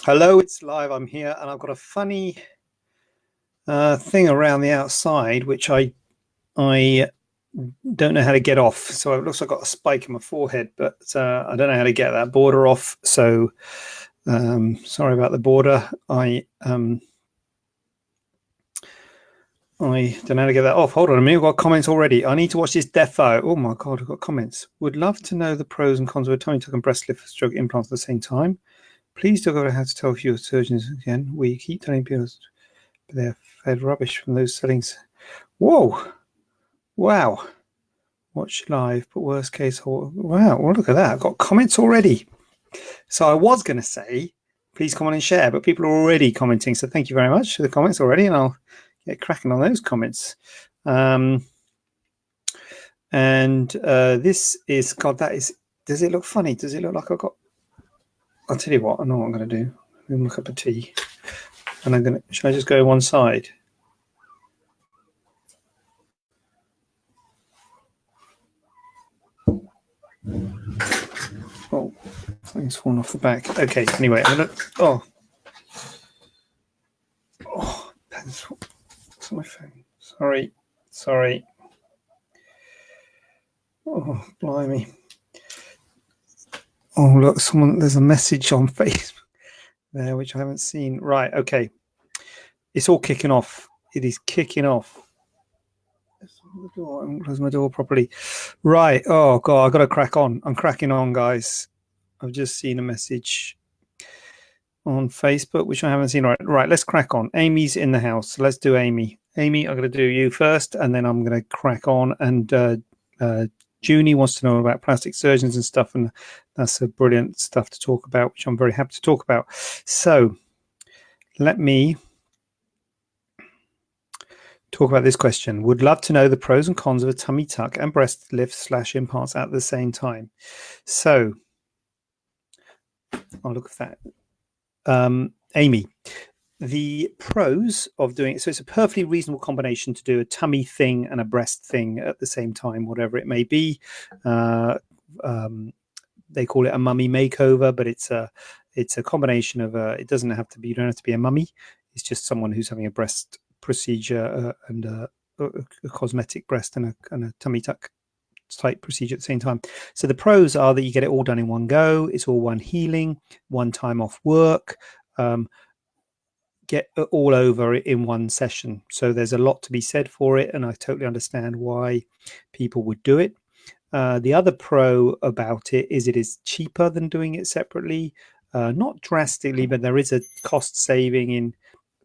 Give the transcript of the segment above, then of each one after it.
Hello, it's live. I'm here, and I've got a funny thing around the outside, which I don't know how to get off. So it looks like I've got a spike in my forehead, but I don't know how to get that border off. So sorry about the border. I don't know how to get that off. Hold on a minute. We've got comments already. I need to watch this defo. Oh my God, I've got comments. Would love to know the pros and cons of a tummy tuck and breast lift stroke implants at the same time. Please don't go how to tell fewer surgeons again. We keep telling people they're fed rubbish from those settings. Whoa. Wow. Watch live, but worst case. Wow. Well, look at that. I've got comments already. So I was going to say, please come on and share, but people are already commenting. So thank you very much for the comments already, and I'll get cracking on those comments. This is, God, that is, does it look funny? Does it look like I've got, I'll tell you what, I know what I'm going to do. I'm going to cup of tea. And I'm going to, should I just go one side? Oh, something's fallen off the back. Okay, anyway, I'm going to, pencil. What's on my phone? Sorry. Oh, blimey. Oh, look, there's a message on Facebook there, which I haven't seen. Right, okay. It's all kicking off. It is kicking off. I haven't closed my door properly. Right. Oh, God, I've got to crack on. I'm cracking on, guys. I've just seen a message on Facebook, which I haven't seen. Right, let's crack on. Amy's in the house. So let's do Amy. Amy, I'm going to do you first, and then I'm going to crack on. And Junie wants to know about plastic surgeons and stuff, and that's a brilliant stuff to talk about, which I'm very happy to talk about. So let me talk about this question. Would love to know the pros and cons of a tummy tuck and breast lift / implants at the same time. So I'll look at that. Amy, the pros of doing it. So it's a perfectly reasonable combination to do a tummy thing and a breast thing at the same time, whatever it may be. They call it a mummy makeover, but it's a combination of it doesn't have to be, you don't have to be a mummy. It's just someone who's having a breast procedure and a cosmetic breast and a tummy tuck type procedure at the same time. So the pros are that you get it all done in one go. It's all one healing, one time off work. Get all over it in one session. So there's a lot to be said for it, and I totally understand why people would do it. The other pro about it is cheaper than doing it separately. Not drastically, but there is a cost saving in.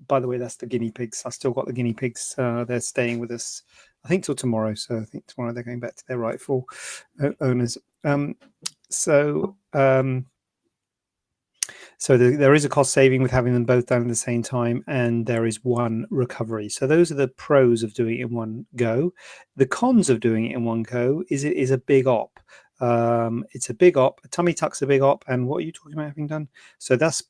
By the way, that's the guinea pigs. I still got the guinea pigs. They're staying with us, I think, till tomorrow. So I think tomorrow they're going back to their rightful owners. So there is a cost saving with having them both done at the same time, and there is one recovery. So those are the pros of doing it in one go. The cons of doing it in one go is it is a big op. It's a big op. A tummy tuck's a big op. And what are you talking about having done? So that's,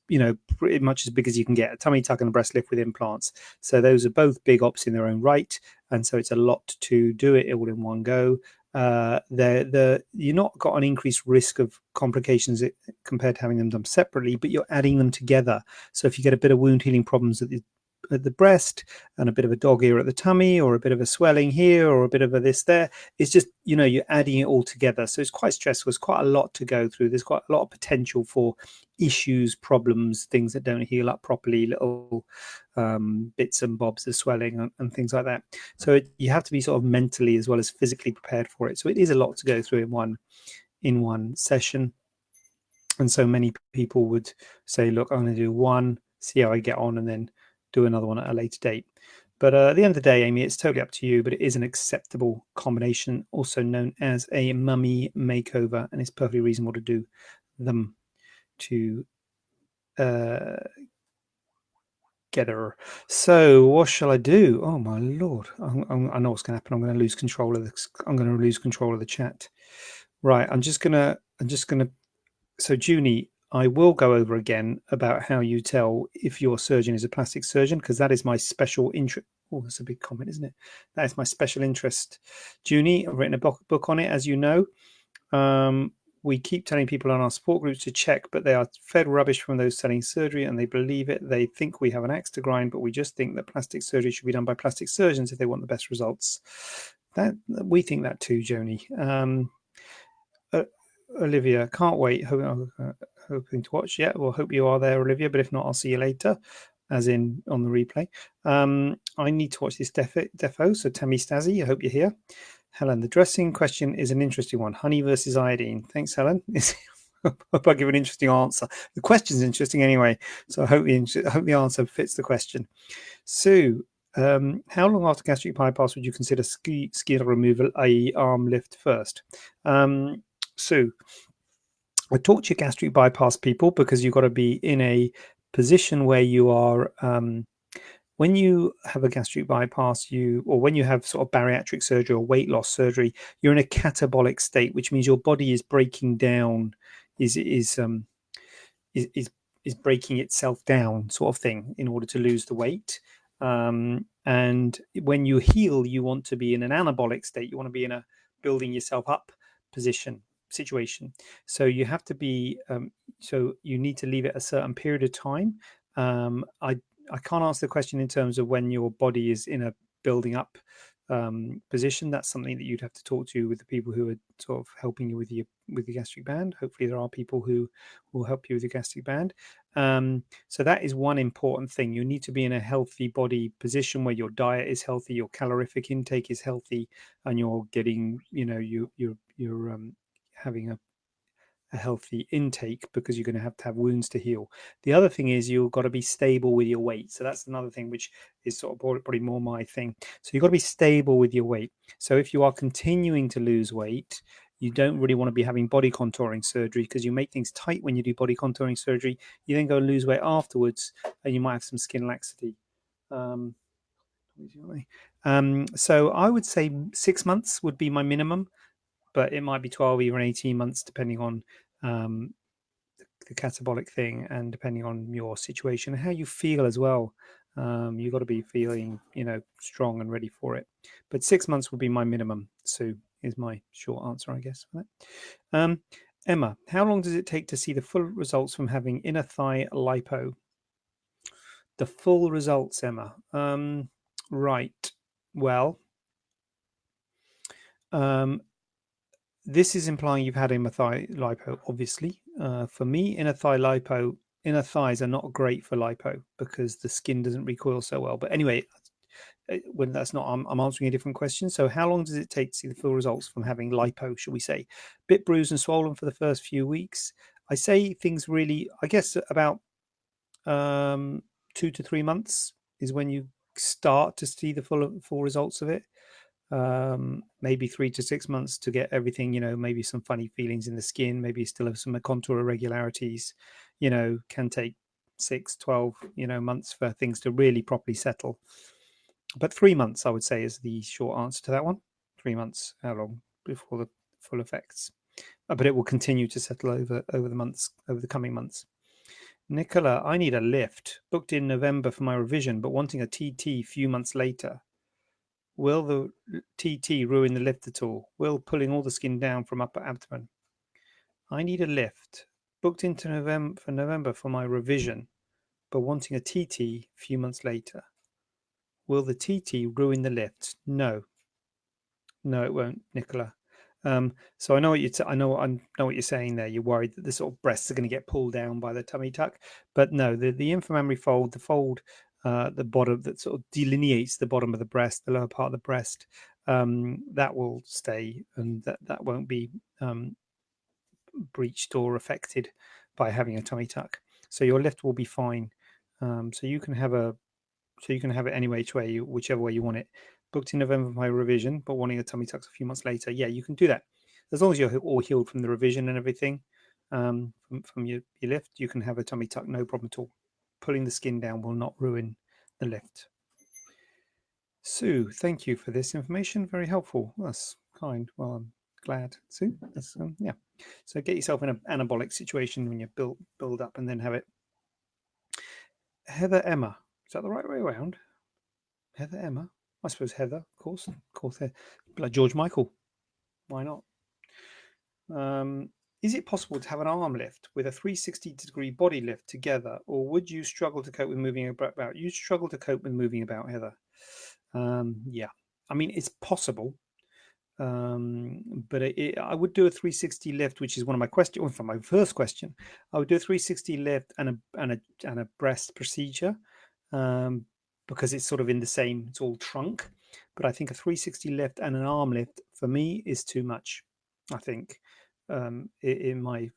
pretty much as big as you can get. A tummy tuck and a breast lift with implants. So those are both big ops in their own right. And so it's a lot to do it all in one go. You're not got an increased risk of complications compared to having them done separately, but you're adding them together. So if you get a bit of wound healing problems at the breast and a bit of a dog ear at the tummy, or a bit of a swelling here, or a bit of a this there, it's just, you're adding it all together. So it's quite stressful. It's quite a lot to go through. There's quite a lot of potential for issues, problems, things that don't heal up properly, little bits and bobs of swelling and things like that. So you have to be sort of mentally as well as physically prepared for it. So it is a lot to go through in one session. And so many people would say, look, I'm going to do one, see how I get on, and then do another one at a later date. But at the end of the day, Amy, it's totally up to you, but it is an acceptable combination, also known as a mummy makeover, and it's perfectly reasonable to do them together. So what shall I do? Oh my Lord. I know what's going to happen. I'm going to lose control of this. I'm going to lose control of the chat. Right. I'm just going to, so Junie, I will go over again about how you tell if your surgeon is a plastic surgeon, because that is my special interest. Oh, that's a big comment, isn't it? That is my special interest. Junie, I've written a book on it, as you know. We keep telling people on our support groups to check, but they are fed rubbish from those selling surgery and they believe it. They think we have an axe to grind, but we just think that plastic surgery should be done by plastic surgeons if they want the best results. That we think that too, Joni. Olivia, can't wait. Hoping to watch. Yeah, well, hope you are there, Olivia. But if not, I'll see you later, as in on the replay. I need to watch this defo. So Tammy Stazzy, I hope you're here. Helen, the dressing question is an interesting one. Honey versus iodine. Thanks, Helen. I hope I give an interesting answer. The question's interesting anyway, so I hope the answer fits the question. Sue, how long after gastric bypass would you consider skin removal, i.e. arm lift first? Sue, I talk to your gastric bypass people because you've got to be in a position where you are when you have a gastric bypass, or when you have sort of bariatric surgery or weight loss surgery, you're in a catabolic state, which means your body is breaking down, is breaking itself down, sort of thing, in order to lose the weight. And when you heal, you want to be in an anabolic state. You want to be in a building yourself up situation. So you have to be. So you need to leave it a certain period of time. I can't answer the question in terms of when your body is in a building up position. That's something that you'd have to talk to with the people who are sort of helping you with the gastric band. Hopefully there are people who will help you with the gastric band. So that is one important thing. You need to be in a healthy body position where your diet is healthy, your calorific intake is healthy, and you're getting, you're having a healthy intake, because you're going to have wounds to heal. The other thing is you've got to be stable with your weight. So that's another thing which is sort of probably more my thing. So you've got to be stable with your weight. So if you are continuing to lose weight, you don't really want to be having body contouring surgery, because you make things tight when you do body contouring surgery. You then go and lose weight afterwards, and you might have some skin laxity. So I would say 6 months would be my minimum, but it might be 12, even 18 months, depending on the catabolic thing and depending on your situation and how you feel as well. You've got to be feeling, strong and ready for it. But 6 months would be my minimum. Sue is my short answer, I guess, for that. Emma, how long does it take to see the full results from having inner thigh lipo? The full results, Emma. Right. Well, this is implying you've had inner thigh lipo, obviously. For me, inner thighs are not great for lipo because the skin doesn't recoil so well. But anyway, when that's not, I'm answering a different question. So how long does it take to see the full results from having lipo, shall we say? Bit bruised and swollen for the first few weeks. I say things really, I guess about 2 to 3 months is when you start to see the full results of it. Maybe 3 to 6 months to get everything, maybe some funny feelings in the skin, maybe still have some contour irregularities, can take 6, 12, months for things to really properly settle. But 3 months, I would say, is the short answer to that one. 3 months, how long before the full effects? But it will continue to settle over the coming months. Nicola, I need a lift. Booked in November for my revision, but wanting a TT few months later. Will the TT ruin the lift at all? Will pulling all the skin down from upper abdomen? I need a lift. Booked into November for my revision, but wanting a TT few months later. Will the TT ruin the lift? No. No, it won't, Nicola. So I know what I know what you're saying there. You're worried that the sort of breasts are going to get pulled down by the tummy tuck, but no, the inframammary fold, the fold, the bottom that sort of delineates the bottom of the breast, the lower part of the breast, that will stay, and that won't be breached or affected by having a tummy tuck. So your lift will be fine. So you can have it any way, whichever way you want it. Booked in November for my revision, but wanting a tummy tuck a few months later. Yeah, you can do that. As long as you're all healed from the revision and everything, from your lift, you can have a tummy tuck, no problem at all. Pulling the skin down will not ruin the lift. Sue, thank you for this information. Very helpful. That's kind. Well, I'm glad, Sue. That's, yeah. So get yourself in an anabolic situation when you build up and then have it. Heather Emma. Is that the right way around? Heather Emma? I suppose Heather, of course. Like George Michael. Why not? Is it possible to have an arm lift with a 360-degree body lift together, or would you struggle to cope with moving about? You struggle to cope with moving about, Heather. Yeah, I mean, it's possible, but I would do a 360 lift, which is one of my questions. For my first question, I would do a 360 lift and a breast procedure, um, because it's sort of in the same. It's all trunk, but I think a 360 lift and an arm lift for me is too much. I think, in my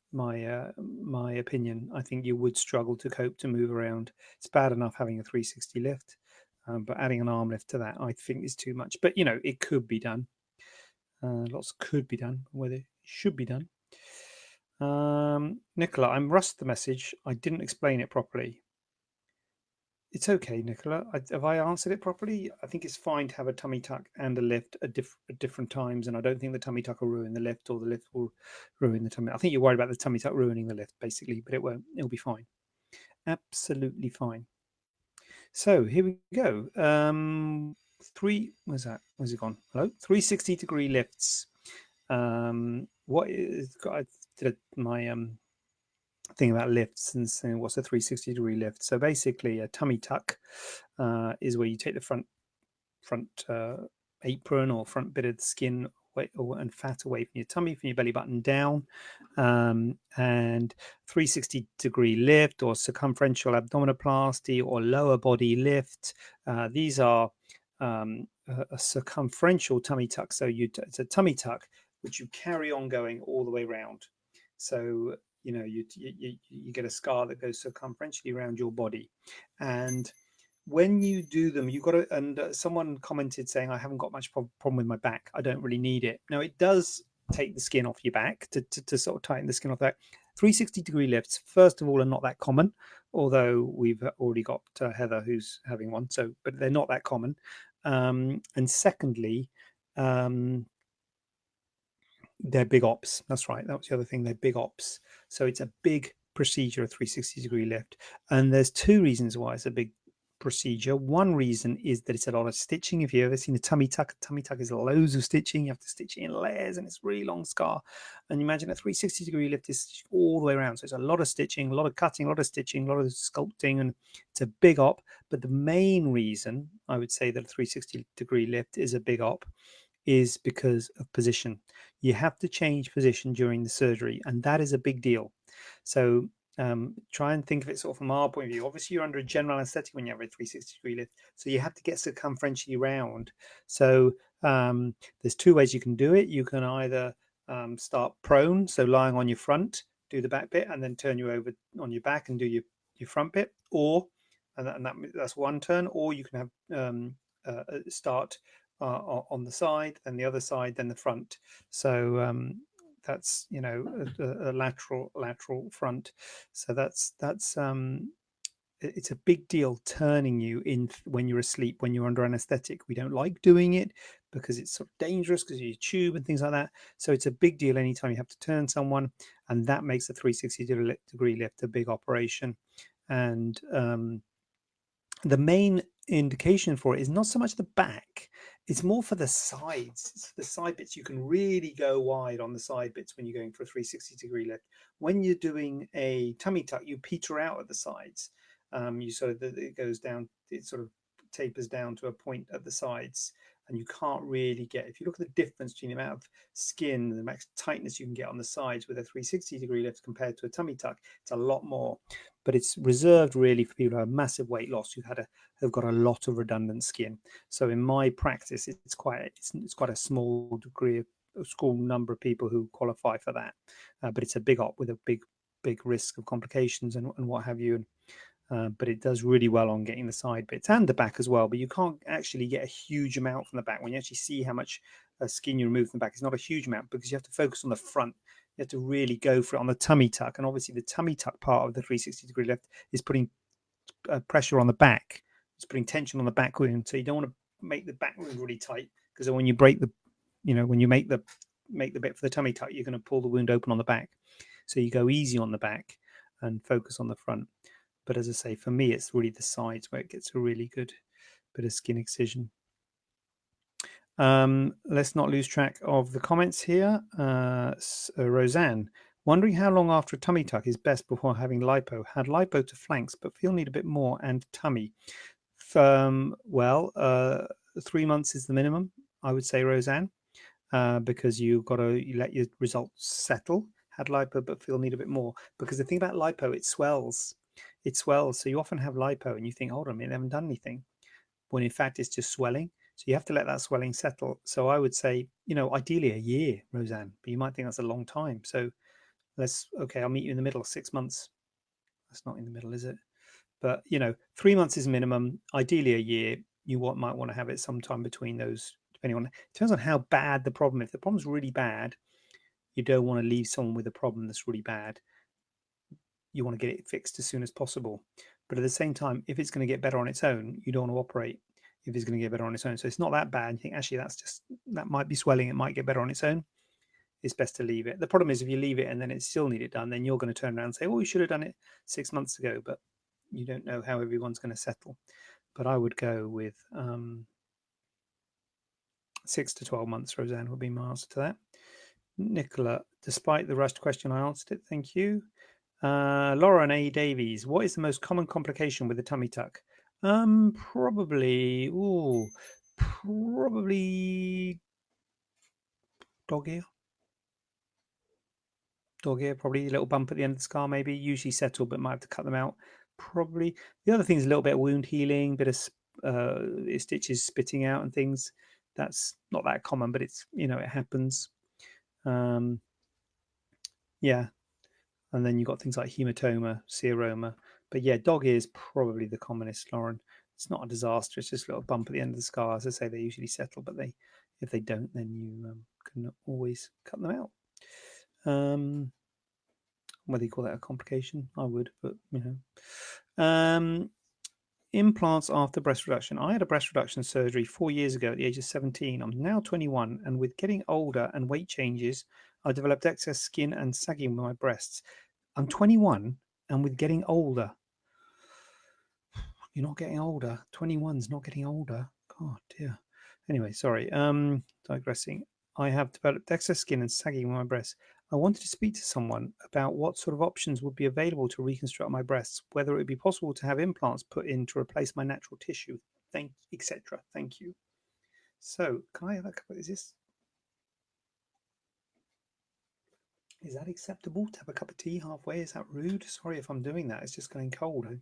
opinion, I think you would struggle to cope to move around. It's bad enough having a 360 lift, but adding an arm lift to that, I think, is too much. But it could be done. Lots could be done, whether it should be done. Nicola, I'm rust the message. I didn't explain it properly. It's okay, Nicola. Have I answered it properly? I think it's fine to have a tummy tuck and a lift at different times, and I don't think the tummy tuck will ruin the lift, or the lift will ruin the tummy. I think you're worried about the tummy tuck ruining the lift, basically, but it won't. It'll be fine. Absolutely fine. So here we go. Where's that? Where's it gone? Hello? 360-degree lifts. What is I did my thing about lifts and saying what's a 360-degree lift. So basically, a tummy tuck is where you take the front apron or front bit of the skin and fat away from your tummy, from your belly button down, and 360-degree lift or circumferential abdominoplasty or lower body lift. These are a circumferential tummy tuck. So it's a tummy tuck which you carry on going all the way around. So you get a scar that goes circumferentially around your body, and when you do them, you've got to. And someone commented saying, "I haven't got much problem with my back. I don't really need it." Now it does take the skin off your back to sort of tighten the skin off that. 360-degree lifts, first of all, are not that common, although we've already got Heather who's having one. So, but they're not that common. And secondly, they're big ops. That's right. That was the other thing. They're big ops. So it's a big procedure, a 360-degree lift. And there's two reasons why it's a big procedure. One reason is that it's a lot of stitching. If you've ever seen a tummy tuck is loads of stitching. You have to stitch it in layers, and it's a really long scar. And you imagine a 360-degree lift is all the way around. So it's a lot of stitching, a lot of cutting, a lot of stitching, a lot of sculpting, and it's a big op. But the main reason I would say that a 360-degree lift is a big op is because of position. You have to change position during the surgery, and that is a big deal. So try and think of it sort of from our point of view. Obviously, you're under a general anesthetic when you have a 360-degree lift, so you have to get circumferentially round. So there's two ways you can do it. You can either start prone, so lying on your front, do the back bit, and then turn you over on your back and do your front bit, or that's one turn. Or you can have start on the side, then the other side, then the front. So that's a lateral front. So that's it's a big deal turning you in when you're asleep, when you're under anesthetic. We don't like doing it because it's sort of dangerous because you tube and things like that. So it's a big deal anytime you have to turn someone, and that makes a 360-degree lift a big operation. And the main indication for it is not so much the back, it's more for the sides. It's the side bits. You can really go wide on the side bits when you're going for a 360-degree lift. When you're doing a tummy tuck, you peter out at the sides. You sort of it goes down, it sort of tapers down to a point at the sides, and you can't really get, if you look at the difference between the amount of skin, the max tightness you can get on the sides with a 360-degree lift compared to a tummy tuck, it's a lot more. But it's reserved really for people who have massive weight loss, who've got a lot of redundant skin. So in my practice, it's quite a small degree of a small number of people who qualify for that. But it's a big op with a big risk of complications and what have you. But it does really well on getting the side bits and the back as well. But you can't actually get a huge amount from the back. When you actually see how much skin you remove from the back, it's not a huge amount because you have to focus on the front. You have to really go for it on the tummy tuck. And obviously the tummy tuck part of the 360-degree lift is putting pressure on the back. It's putting tension on the back wound. So you don't want to make the back wound really tight, because when you break when you make the bit for the tummy tuck, you're going to pull the wound open on the back. So you go easy on the back and focus on the front. But as I say, for me, it's really the sides where it gets a really good bit of skin excision. Let's not lose track of the comments here. Roseanne, Wondering how long after a tummy tuck is best before having lipo. Had lipo to flanks, but feel need a bit more and tummy. Well, 3 months is the minimum, I would say, Roseanne, because you've got to let your results settle. Had lipo, but feel need a bit more. Because the thing about lipo, it swells. It swells. So you often have lipo and you think, hold on a minute, they haven't done anything. When in fact, it's just swelling. So you have to let that swelling settle. So I would say, ideally a year, Roseanne, but you might think that's a long time. So okay, I'll meet you in the middle, 6 months. That's not in the middle, is it? But 3 months is minimum. Ideally, a year. You might want to have it sometime between those, depending on. It depends on how bad the problem. If the problem's really bad, you don't want to leave someone with a problem that's really bad. You want to get it fixed as soon as possible. But at the same time, if it's going to get better on its own, you don't want to operate. If it's going to get better on its own, so it's not that bad. You think actually that might be swelling. It might get better on its own. It's best to leave it. The problem is if you leave it and then it still need it done, then you're going to turn around and say, "Oh, you should have done it 6 months ago." But you don't know how everyone's going to settle. But I would go with 6 to 12 months, Roseanne, would be my answer to that. Nicola, despite the rushed question, I answered it. Thank you. Lauren A. Davies, what is the most common complication with the tummy tuck? Probably dog ear. Dog ear, probably a little bump at the end of the scar, maybe. Usually settle, but might have to cut them out. Probably. The other thing is a little bit of wound healing, bit of stitches spitting out and things. That's not that common, but it's it happens. Yeah, and then you've got things like hematoma, seroma. But yeah, dog ear is probably the commonest, Lauren. It's not a disaster. It's just a little bump at the end of the scar. As I say, they usually settle, but if they don't, then you can always cut them out. Whether you call that a complication, I would, but implants after breast reduction. I had a breast reduction surgery 4 years ago at the age of 17. I'm now 21, and with getting older and weight changes, I developed excess skin and sagging with my breasts. I'm 21, and with getting older, you're not getting older. 21's not getting older. God dear. Anyway, sorry. Digressing. I have developed excess skin and sagging with my breasts. I wanted to speak to someone about what sort of options would be available to reconstruct my breasts, whether it would be possible to have implants put in to replace my natural tissue, etc. Thank you. So, can I have a cup of this? Is that acceptable to have a cup of tea halfway? Is that rude? Sorry if I'm doing that. It's just going cold. I'm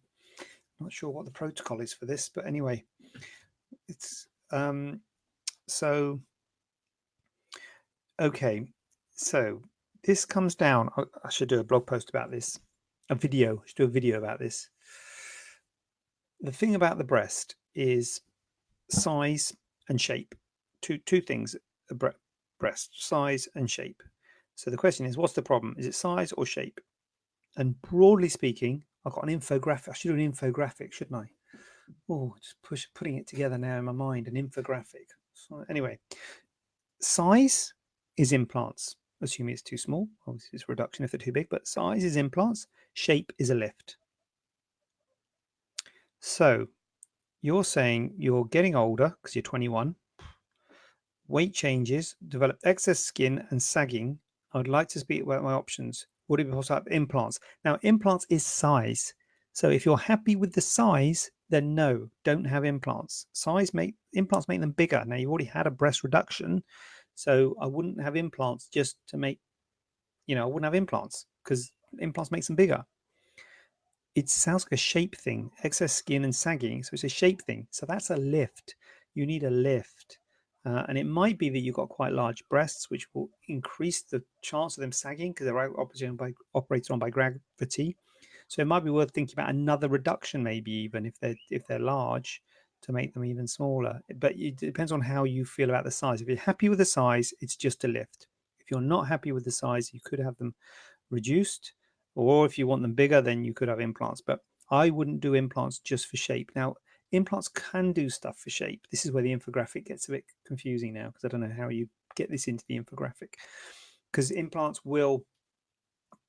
not sure what the protocol is for this, but anyway, it's so okay. So this comes down. I should do a blog post about this, a video. I should do a video about this. The thing about the breast is size and shape. Two things: breast size and shape. So the question is, what's the problem? Is it size or shape? And broadly speaking, I've got an infographic. I should do an infographic, shouldn't I? Oh, just putting it together now in my mind, an infographic. So anyway, size is implants, assuming it's too small. Obviously, it's a reduction if they're too big, but size is implants, shape is a lift. So you're saying you're getting older because you're 21, weight changes, develop excess skin and sagging. I would like to speak about my options. Would it be possible to have implants? Now, implants is size. So if you're happy with the size, then no, don't have implants. Implants make them bigger. Now, you've already had a breast reduction, so I wouldn't have implants just to make, I wouldn't have implants because implants makes them bigger. It sounds like a shape thing, excess skin and sagging. So it's a shape thing. So that's a lift. You need a lift. And it might be that you've got quite large breasts, which will increase the chance of them sagging because they're operated on by gravity. So it might be worth thinking about another reduction, maybe even if they're large, to make them even smaller. But it depends on how you feel about the size. If you're happy with the size, it's just a lift. If you're not happy with the size, you could have them reduced, or if you want them bigger, then you could have implants. But I wouldn't do implants just for shape. Now, implants can do stuff for shape. This is where the infographic gets a bit confusing now because I don't know how you get this into the infographic, because implants will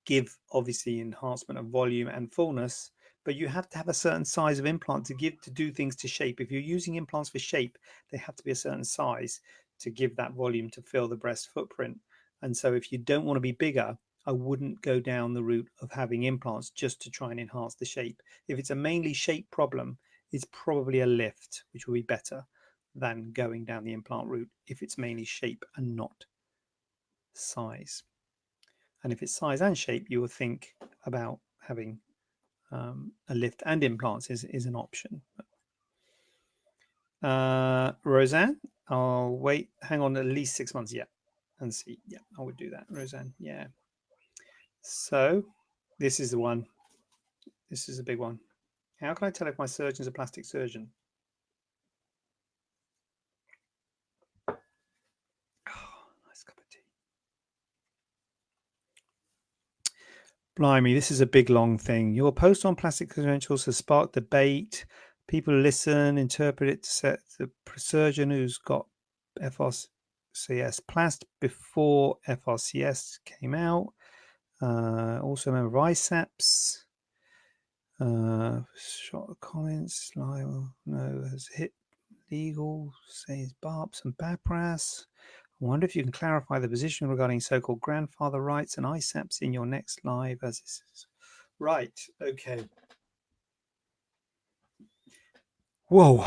give obviously enhancement of volume and fullness, but you have to have a certain size of implant to do things to shape. If you're using implants for shape, they have to be a certain size to give that volume to fill the breast footprint. And so if you don't want to be bigger, I wouldn't go down the route of having implants just to try and enhance the shape. If it's a mainly shape problem, it's probably a lift, which will be better than going down the implant route if it's mainly shape and not size. And if it's size and shape, you will think about having a lift and implants is an option. Roseanne, I'll wait, hang on at least 6 months, yeah, and see. Yeah, I would do that, Roseanne. Yeah. So this is the one. This is a big one. How can I tell if my surgeon's a plastic surgeon? Oh, nice cup of tea. Blimey, this is a big long thing. Your post on plastic credentials has sparked debate. People listen, interpret it to set the surgeon who's got FRCS plast before FRCS came out. Also a member of ISAPS. Shot of comments. No, has hit legal. Says Barps and Babras. I wonder if you can clarify the position regarding so-called grandfather rights and ISAPs in your next live. As this is right. Okay. Whoa.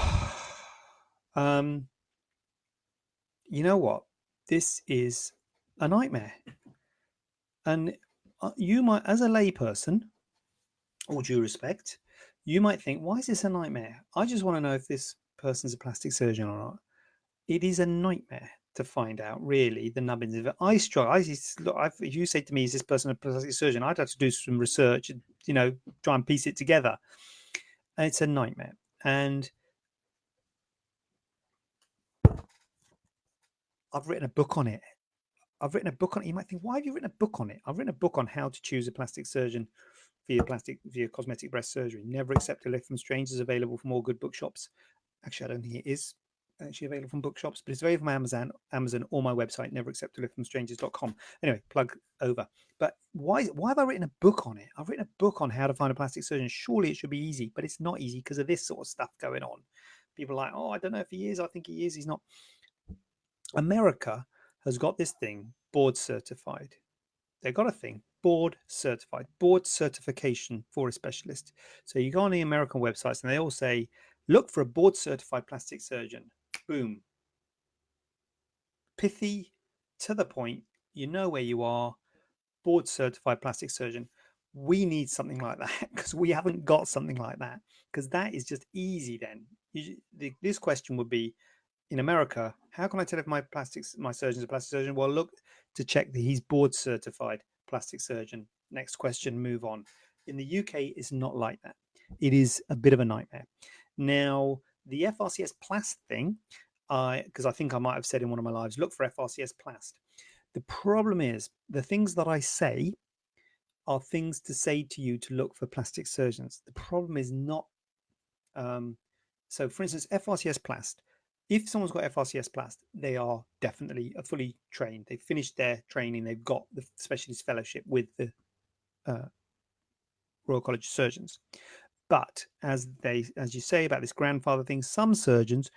You know what? This is a nightmare, and you might, as a layperson, all due respect, you might think, why is this a nightmare? I just want to know if this person's a plastic surgeon or not. It is a nightmare to find out, really, the nubbins of it. I struggle. If you say to me, is this person a plastic surgeon? I'd have to do some research and, try and piece it together. And it's a nightmare. And I've written a book on it. You might think, why have you written a book on it? I've written a book on how to choose a plastic surgeon for your cosmetic breast surgery. Never accept a lift from strangers. Available from all good bookshops. Actually, I don't think it is actually available from bookshops, but it's available from Amazon, or my website, neveracceptaliftfromstrangers.com. Anyway, plug over. But why have I written a book on it? I've written a book on how to find a plastic surgeon. Surely it should be easy, but it's not easy because of this sort of stuff going on. People are like, oh, I don't know if he is. I think he is. He's not. America has got this thing, board certified. They've got a thing, board certified, board certification for a specialist. So you go on the American websites and they all say, look for a board certified plastic surgeon. Boom. Pithy, to the point, you know where you are, board certified plastic surgeon. We need something like that because we haven't got something like that, because that is just easy then. This question would be, in America, how can I tell if my surgeon's a plastic surgeon? Well, look to check that he's board certified plastic surgeon. Next question, move on. In the UK, it's not like that. It is a bit of a nightmare. Now, the FRCS plast thing, because I think I might have said in one of my lives, look for FRCS plast. The problem is the things that I say are things to say to you to look for plastic surgeons. The problem is not. So, for instance, FRCS plast. If someone's got FRCS plast, they are definitely fully trained. They've finished their training. They've got the specialist fellowship with the Royal College of Surgeons. But as you say about this grandfather thing, some surgeons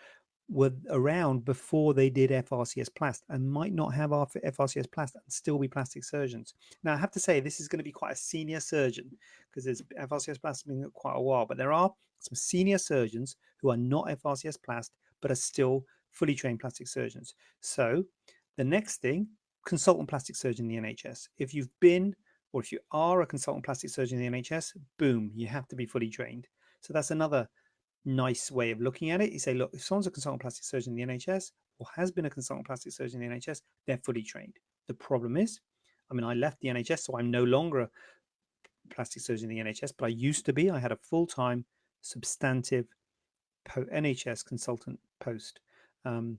were around before they did FRCS plast and might not have FRCS plast and still be plastic surgeons. Now, I have to say, this is going to be quite a senior surgeon, because there's FRCS plast has been quite a while, but there are some senior surgeons who are not FRCS plast but are still fully trained plastic surgeons. So the next thing, consultant plastic surgeon in the NHS. If you've been, or if you are a consultant plastic surgeon in the NHS, boom, you have to be fully trained. So that's another nice way of looking at it. You say, look, if someone's a consultant plastic surgeon in the NHS or has been a consultant plastic surgeon in the NHS, they're fully trained. The problem is, I left the NHS, so I'm no longer a plastic surgeon in the NHS, but I used to be. I had a full-time substantive NHS consultant post. The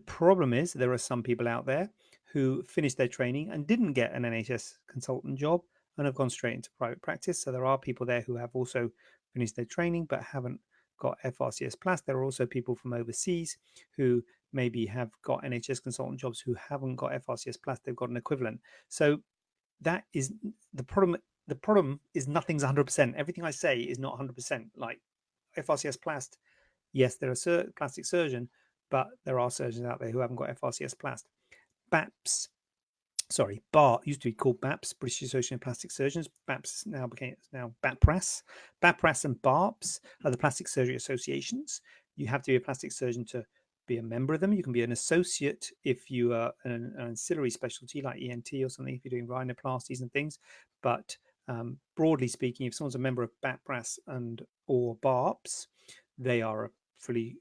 problem is there are some people out there who finished their training and didn't get an NHS consultant job and have gone straight into private practice. So there are people there who have also finished their training but haven't got FRCS plast. There are also people from overseas who maybe have got NHS consultant jobs who haven't got FRCS plast. They've got an equivalent. So that is the problem. The problem is nothing's 100%. Everything I say is not 100%. Like FRCS plast, yes, they're a plastic surgeon, but there are surgeons out there who haven't got FRCS plast. BAPS, sorry, BAR used to be called BAPS, British Association of Plastic Surgeons. BAPS now became BAPRAS. BAPRAS and BARPS are the plastic surgery associations. You have to be a plastic surgeon to be a member of them. You can be an associate if you are an ancillary specialty like ENT or something, if you're doing rhinoplasties and things. But broadly speaking, if someone's a member of BAPRAS and or BARPS, they are a fully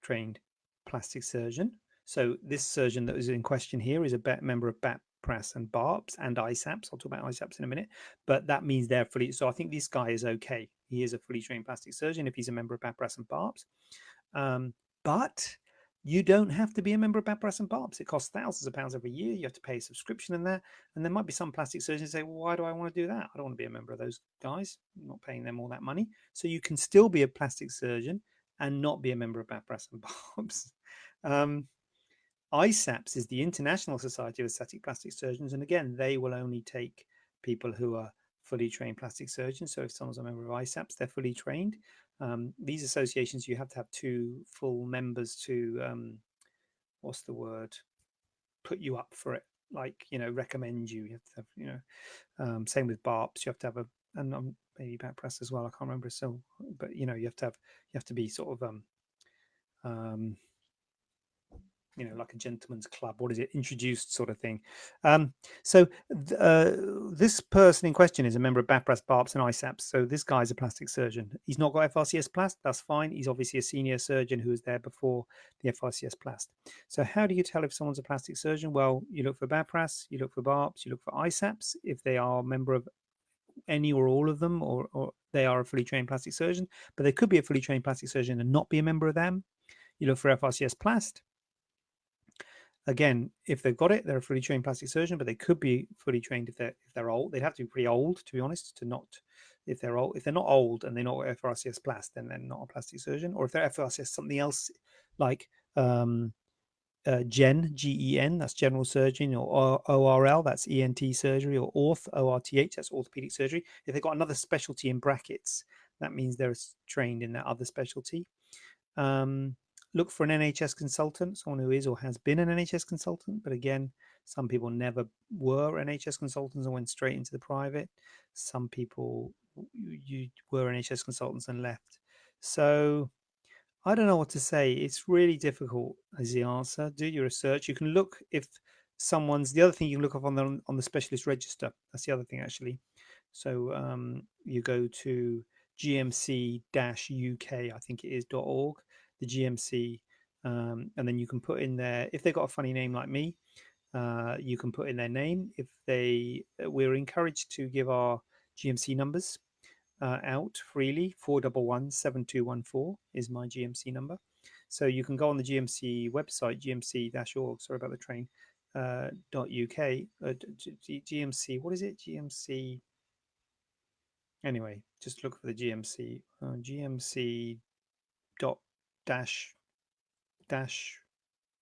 trained plastic surgeon. So this surgeon that is in question here is a member of BAPRAS and BARPS and ISAPS. I'll talk about ISAPS in a minute, but that means they're fully. So I think this guy is okay. He is a fully trained plastic surgeon if he's a member of BAPRAS and BARPS. But you don't have to be a member of BAPRAS and BARPS. It costs thousands of pounds every year. You have to pay a subscription in there. And there might be some plastic surgeons say, well, why do I want to do that? I don't want to be a member of those guys. I'm not paying them all that money. So you can still be a plastic surgeon and not be a member of BAPRAS and BARPS. ISAPS is the International Society of Aesthetic Plastic Surgeons. And again, they will only take people who are fully trained plastic surgeons. So if someone's a member of ISAPS, they're fully trained. These associations, you have to have 2 full members to, what's the word, put you up for it, like, recommend you. You have to have, same with BARPS, you have to have and maybe BAPRAS as well. I can't remember. So, but you have to be sort of, like a gentleman's club. What is it? Introduced sort of thing. So this person in question is a member of BAPRAS, BARPS, and ISAPS. So this guy's a plastic surgeon. He's not got FRCS Plast. That's fine. He's obviously a senior surgeon who was there before the FRCS Plast. So how do you tell if someone's a plastic surgeon? Well, you look for BAPRAS, you look for BARPS, you look for ISAPS if they are a member of any or all of them, or they are a fully trained plastic surgeon. But they could be a fully trained plastic surgeon and not be a member of them. You look for FRCS Plast. Again, if they've got it, they're a fully trained plastic surgeon, but they could be fully trained if they're old. They'd have to be pretty old, to be honest, to not. If they're old, if they're not old and they're not FRCS Plast, then they're not a plastic surgeon. Or if they're FRCS something else, like GEN, that's general surgery, or ORL, that's ENT surgery, or ORTH, that's orthopedic surgery. If they've got another specialty in brackets, that means they're trained in that other specialty. Look for an NHS consultant, someone who is or has been an NHS consultant. But again, some people never were NHS consultants and went straight into the private. Some people you were NHS consultants and left. So I don't know what to say. It's really difficult is the answer. Do your research. You can look if someone's, the other thing you can look up on the specialist register. That's the other thing actually. So you go to gmc-uk, I think it is .org, the GMC, and then you can put in there, if they've got a funny name like me, you can put in their name. If we're encouraged to give our GMC numbers out freely. 411-7214 is my GMC number. So you can go on the GMC website, gmc-org, sorry about the train, .uk, GMC, what is it? GMC, anyway, just look for the GMC, GMC dot dash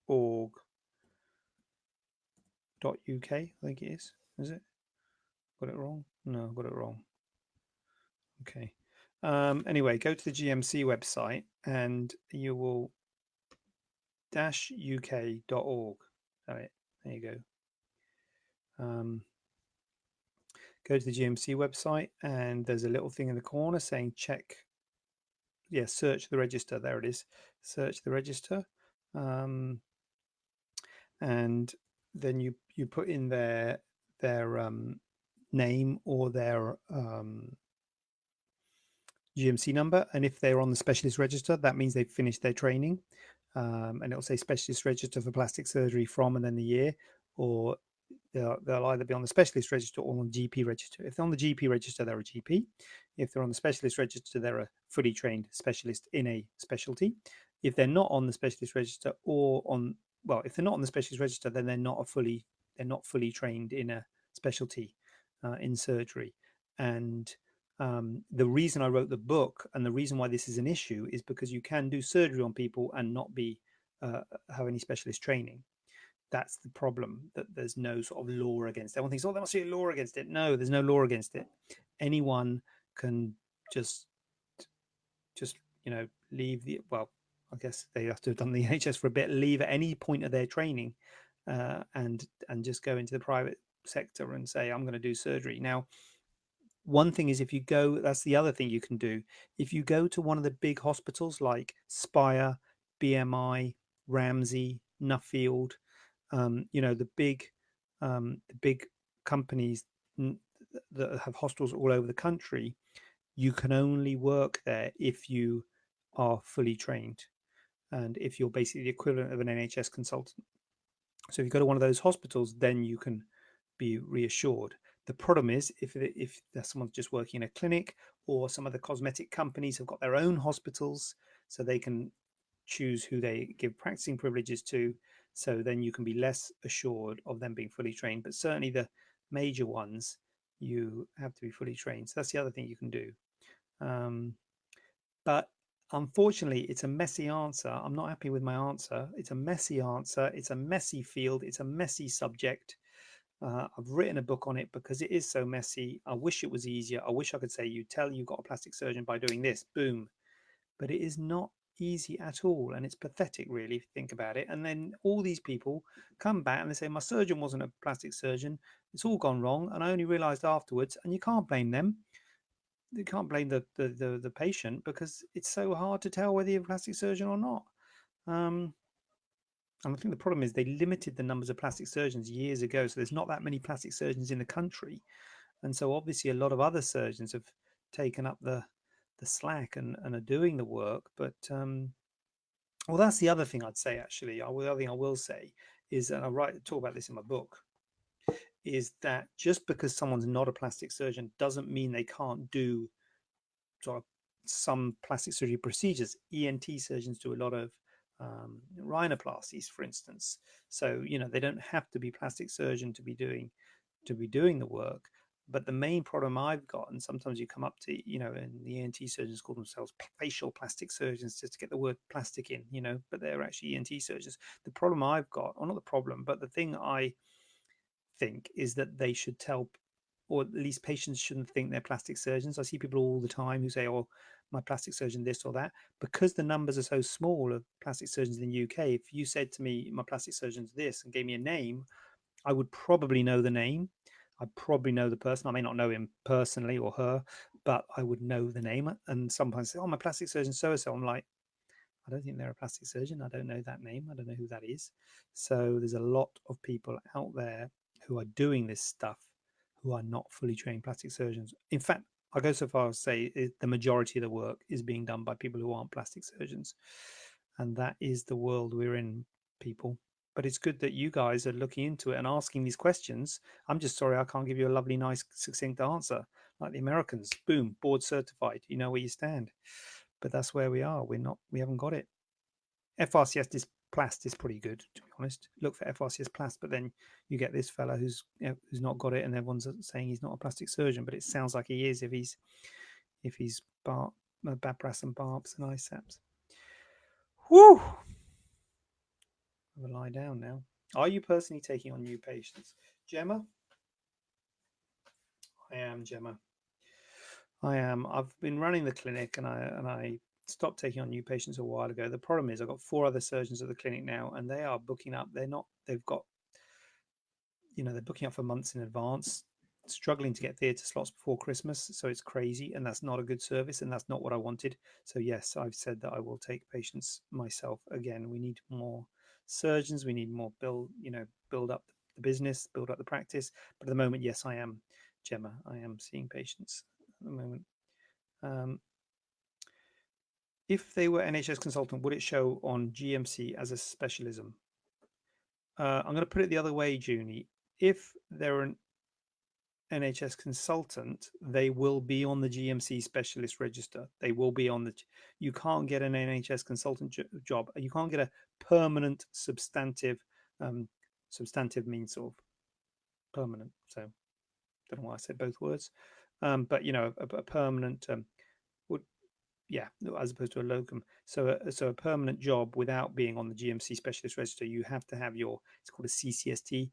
org .uk, I think it is it? Got it wrong? No, got it wrong. Okay. Anyway, go to the GMC website and you will uk.org. There you go. Go to the GMC website and there's a little thing in the corner saying check. Yeah, search the register. There it is. Search the register. And then you put in their name or their GMC number, and if they're on the specialist register, that means they've finished their training, and it'll say specialist register for plastic surgery from and then the year, or they'll either be on the specialist register or on the GP register. If they're on the GP register, they're a GP. If they're on the specialist register, they're a fully trained specialist in a specialty. If they're not on the specialist register if they're not on the specialist register, then they're not fully trained in a specialty in surgery. And the reason I wrote the book and the reason why this is an issue is because you can do surgery on people and not have any specialist training. That's the problem, that there's no sort of law against it. Everyone thinks, there must be a law against it. No, there's no law against it. Anyone can just leave I guess they have to have done the NHS for a bit, leave at any point of their training and just go into the private sector and say, I'm going to do surgery. Now, one thing is if you go, that's the other thing you can do. If you go to one of the big hospitals like Spire, BMI, Ramsey, Nuffield, the big companies that have hospitals all over the country, you can only work there if you are fully trained and if you're basically the equivalent of an NHS consultant. So if you go to one of those hospitals, then you can be reassured. The problem is if there's someone just working in a clinic, or some of the cosmetic companies have got their own hospitals, so they can choose who they give practicing privileges to. So then you can be less assured of them being fully trained. But certainly the major ones, you have to be fully trained. So that's the other thing you can do. Um, but unfortunately, it's a messy answer. I'm not happy with my answer. It's a messy answer. It's a messy field. It's a messy subject. I've written a book on it because it is so messy. I wish it was easier. I wish I could say you tell you got a plastic surgeon by doing this, boom. But it is not easy at all. And it's pathetic, really, if you think about it. And then all these people come back and they say, my surgeon wasn't a plastic surgeon. It's all gone wrong. And I only realized afterwards. And you can't blame them. You can't blame the patient because it's so hard to tell whether you're a plastic surgeon or not. Um, and I think the problem is they limited the numbers of plastic surgeons years ago. So there's not that many plastic surgeons in the country. And so obviously a lot of other surgeons have taken up the slack and are doing the work. But well, that's the other thing I'd say, actually. The other thing I will say is, and talk about this in my book, is that just because someone's not a plastic surgeon doesn't mean they can't do sort of some plastic surgery procedures. ENT surgeons do a lot of rhinoplasties, for instance. So they don't have to be plastic surgeon to be doing the work. But the main problem I've got, and sometimes you come up to, and the ENT surgeons call themselves facial plastic surgeons just to get the word plastic in, but they're actually ENT surgeons. The problem I've got, or not the problem, but the thing I think is that they should tell, or at least patients shouldn't think they're plastic surgeons. I see people all the time who say, oh, my plastic surgeon this or that. Because the numbers are so small of plastic surgeons in the UK, if you said to me, my plastic surgeon's this, and gave me a name, I would probably know the name. I'd probably know the person. I may not know him personally or her, but I would know the name. And sometimes say, oh, my plastic surgeon so-and-so. I'm like, I don't think they're a plastic surgeon. I don't know that name. I don't know who that is. So there's a lot of people out there who are doing this stuff who are not fully trained plastic surgeons. In fact, I go so far as to say the majority of the work is being done by people who aren't plastic surgeons. And that is the world we're in, people. But it's good that you guys are looking into it and asking these questions. I'm just sorry I can't give you a lovely, nice, succinct answer like the Americans. Boom, board certified. You know where you stand. But that's where we are. We haven't got it. FRCS Plast is pretty good, to be honest. Look for FRCS Plast, but then you get this fella who's not got it, and everyone's saying he's not a plastic surgeon, but it sounds like he is if he's Babras and Barbs and ISAPs. Whew! I'm gonna lie down now. Are you personally taking on new patients, Gemma? I am, Gemma. I am. I've been running the clinic, and I stopped taking on new patients a while ago. The problem is I've got 4 other surgeons at the clinic now, and they are booking up. They've got, they're booking up for months in advance, struggling to get theatre slots before Christmas. So it's crazy, and that's not a good service, and that's not what I wanted. So yes, I've said that I will take patients myself again. We need more surgeons. We need more build up the business, build up the practice. But at the moment, yes, I am, Gemma. I am seeing patients at the moment. If they were NHS consultant, would it show on GMC as a specialism? I'm going to put it the other way, Junie. If they're an NHS consultant, they will be on the GMC specialist register. They will be on the. You can't get an NHS consultant job. You can't get a permanent substantive. Substantive means sort of permanent. So don't know why I said both words. But a permanent would, yeah, as opposed to a locum. So a permanent job without being on the GMC specialist register, you have to have it's called a CCST,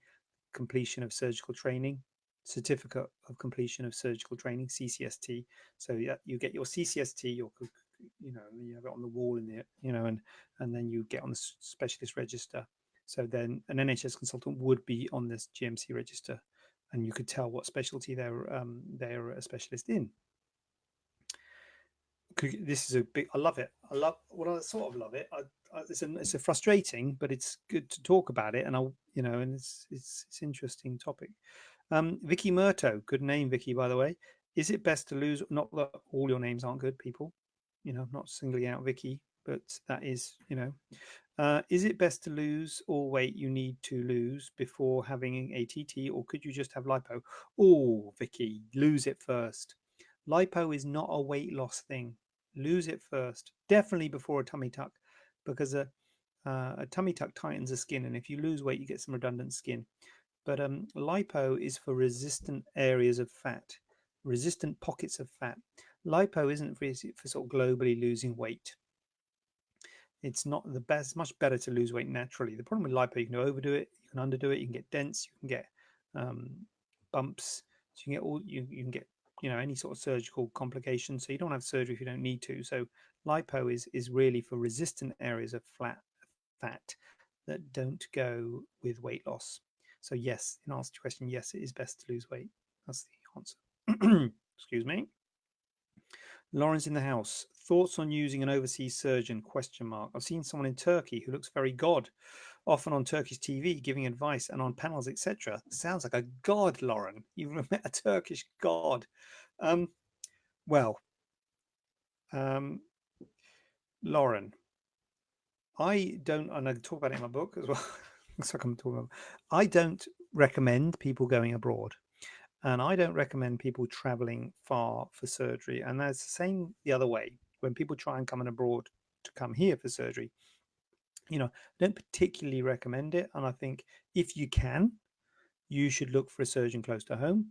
completion of surgical training, certificate of completion of surgical training, CCST. So yeah, you get your CCST, you have it on the wall in there, and then you get on the specialist register. So then an NHS consultant would be on this GMC register and you could tell what specialty they're a specialist in. This is a big. I love it. I love. Well, I sort of love it. It's a frustrating, but it's good to talk about it, and and it's interesting topic. Vicky Murto, good name, Vicky, by the way. Is it best to lose? Not that all your names aren't good, people. Not singling out Vicky, but that is, is it best to lose all weight you need to lose before having a TT, or could you just have lipo? Oh, Vicky, lose it first. Lipo is not a weight loss thing. Lose it first, definitely before a tummy tuck, because a tummy tuck tightens the skin, and if you lose weight, you get some redundant skin. But lipo is for resistant areas of fat, resistant pockets of fat. Lipo isn't for sort of globally losing weight. It's not the best. Much better to lose weight naturally. The problem with lipo, you can overdo it, you can underdo it, you can get dense, you can get bumps, so you can get you can get any sort of surgical complications. So you don't have surgery if you don't need to. So lipo is really for resistant areas of fat that don't go with weight loss. So yes, in answer to your question, yes, it is best to lose weight. That's the answer. Excuse me. Lauren's in the house. Thoughts on using an overseas surgeon? Question mark. I've seen someone in Turkey who looks very god, often on Turkish TV, giving advice and on panels, etc. Sounds like a god, Lauren. You've met a Turkish god. Um, well, um, Lauren, I don't, and I talk about it in my book as well. Looks like I'm talking about. I don't recommend people going abroad. And I don't recommend people traveling far for surgery. And that's the same the other way. When people try and come in abroad to come here for surgery, I don't particularly recommend it. And I think if you can, you should look for a surgeon close to home,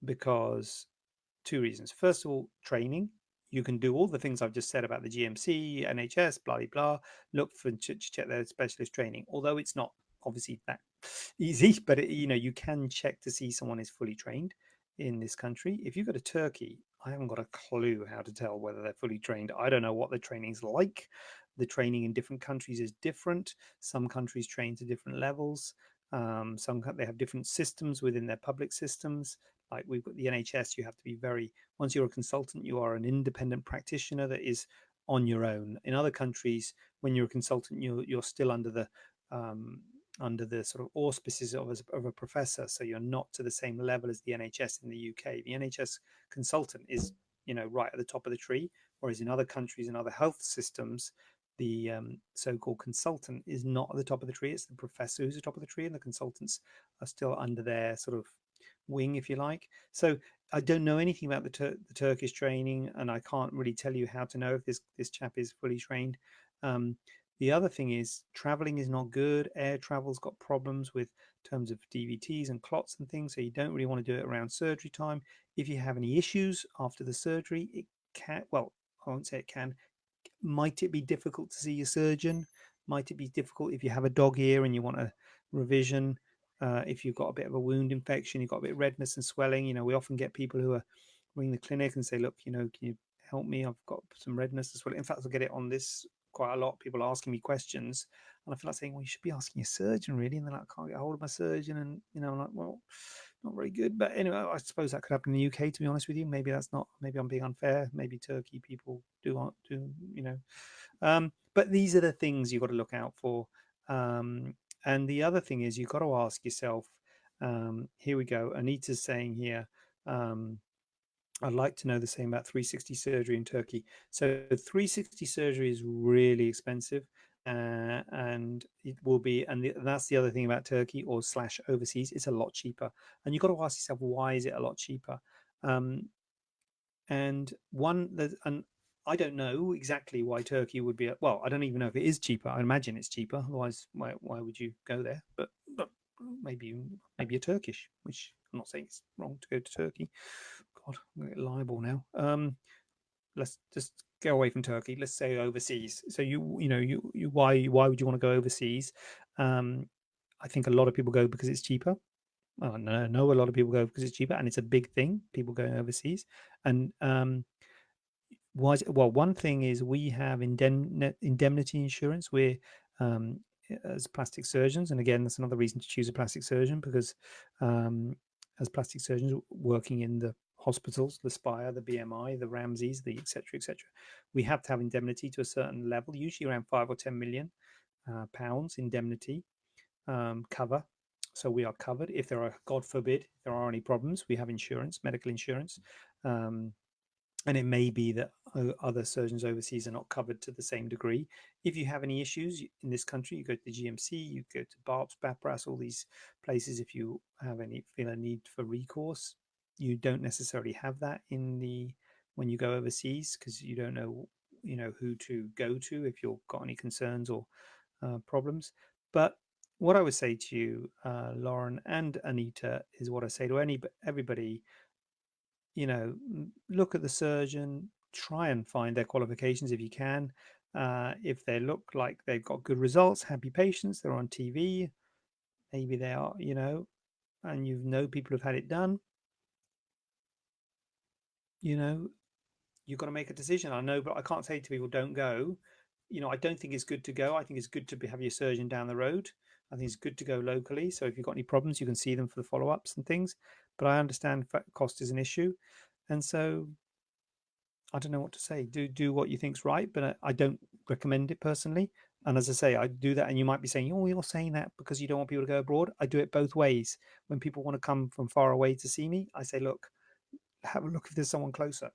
because two reasons. First of all, training. You can do all the things I've just said about the GMC, NHS, blah, blah, blah. Look for to check their specialist training, although it's not obviously that easy, but you can check to see someone is fully trained in this country. If you go to Turkey, I haven't got a clue how to tell whether they're fully trained. I don't know what the training's like. The training in different countries is different. Some countries train to different levels. They have different systems within their public systems. Like we've got the NHS, you have to be once you're a consultant, you are an independent practitioner that is on your own. In other countries, when you're a consultant, you're still um, under the sort of auspices of a professor, so you're not to the same level as the NHS in the UK. The NHS consultant is, right at the top of the tree, whereas in other countries and other health systems, the so-called consultant is not at the top of the tree. It's the professor who's at the top of the tree, and the consultants are still under their sort of wing, if you like. So I don't know anything about the Turkish training, and I can't really tell you how to know if this chap is fully trained. The other thing is traveling is not good. Air travel's got problems with terms of DVTs and clots and things, so you don't really want to do it around surgery time. If you have any issues after the surgery, it can, well, I won't say it can, might it be difficult to see your surgeon? Might it be difficult if you have a dog ear and you want a revision? If you've got a bit of a wound infection, you've got a bit of redness and swelling. We often get people who are ring the clinic and say, "Look, can you help me? I've got some redness and swelling." In fact, I get it on this quite a lot. People asking me questions, and I feel like saying, "Well, you should be asking your surgeon, really." And they're like, "I can't get hold of my surgeon," and I'm like, "Well, not very good." But anyway, I suppose that could happen in the UK. To be honest with you, maybe that's not. Maybe I'm being unfair. Maybe Turkey people do. But these are the things you've got to look out for. And the other thing is you've got to ask yourself. Here we go. Anita's saying here. I'd like to know the same about 360 surgery in Turkey. So 360 surgery is really expensive, and it will be. And that's the other thing about Turkey or slash overseas. It's a lot cheaper, and you've got to ask yourself, why is it a lot cheaper? And I don't know exactly why Turkey would be. Well, I don't even know if it is cheaper. I imagine it's cheaper. Otherwise, why would you go there? But maybe you're Turkish, which I'm not saying it's wrong to go to Turkey. God, I'm gonna get liable now. Let's just go away from Turkey. Let's say overseas. So why would you want to go overseas? I think a lot of people go because it's cheaper. Well, no, a lot of people go because it's cheaper, and it's a big thing. People going overseas, and why? Well, one thing is we have indemnity insurance. We're as plastic surgeons, and again, that's another reason to choose a plastic surgeon, because as plastic surgeons working in the hospitals, the Spire, the BMI, the Ramsays, the etc. etc. We have to have indemnity to a certain level, usually around 5 or 10 million pounds indemnity cover. So we are covered if there are, God forbid, if there are any problems. We have insurance, medical insurance. And it may be that other surgeons overseas are not covered to the same degree. If you have any issues in this country, you go to the GMC, you go to Barb's, Bapras, all these places. If you have any feel a need for recourse, you don't necessarily have that in the when you go overseas, because you don't know who to go to if you've got any concerns or problems. But what I would say to you, Lauren and Anita, is what I say to everybody. Look at the surgeon, try and find their qualifications if you can. If they look like they've got good results, happy patients, they're on TV, maybe they are, and people who've had it done, you know, you've got to make a decision. I know, but I can't say to people, don't go. I don't think it's good to go. I think it's good to have your surgeon down the road. I think it's good to go locally. So if you've got any problems, you can see them for the follow ups and things. But I understand cost is an issue. And so I don't know what to say. Do what you think's right, but I don't recommend it personally. And as I say, I do that, and you might be saying, "Oh, you're saying that because you don't want people to go abroad." I do it both ways. When people want to come from far away to see me, I say, "Look, have a look if there's someone closer."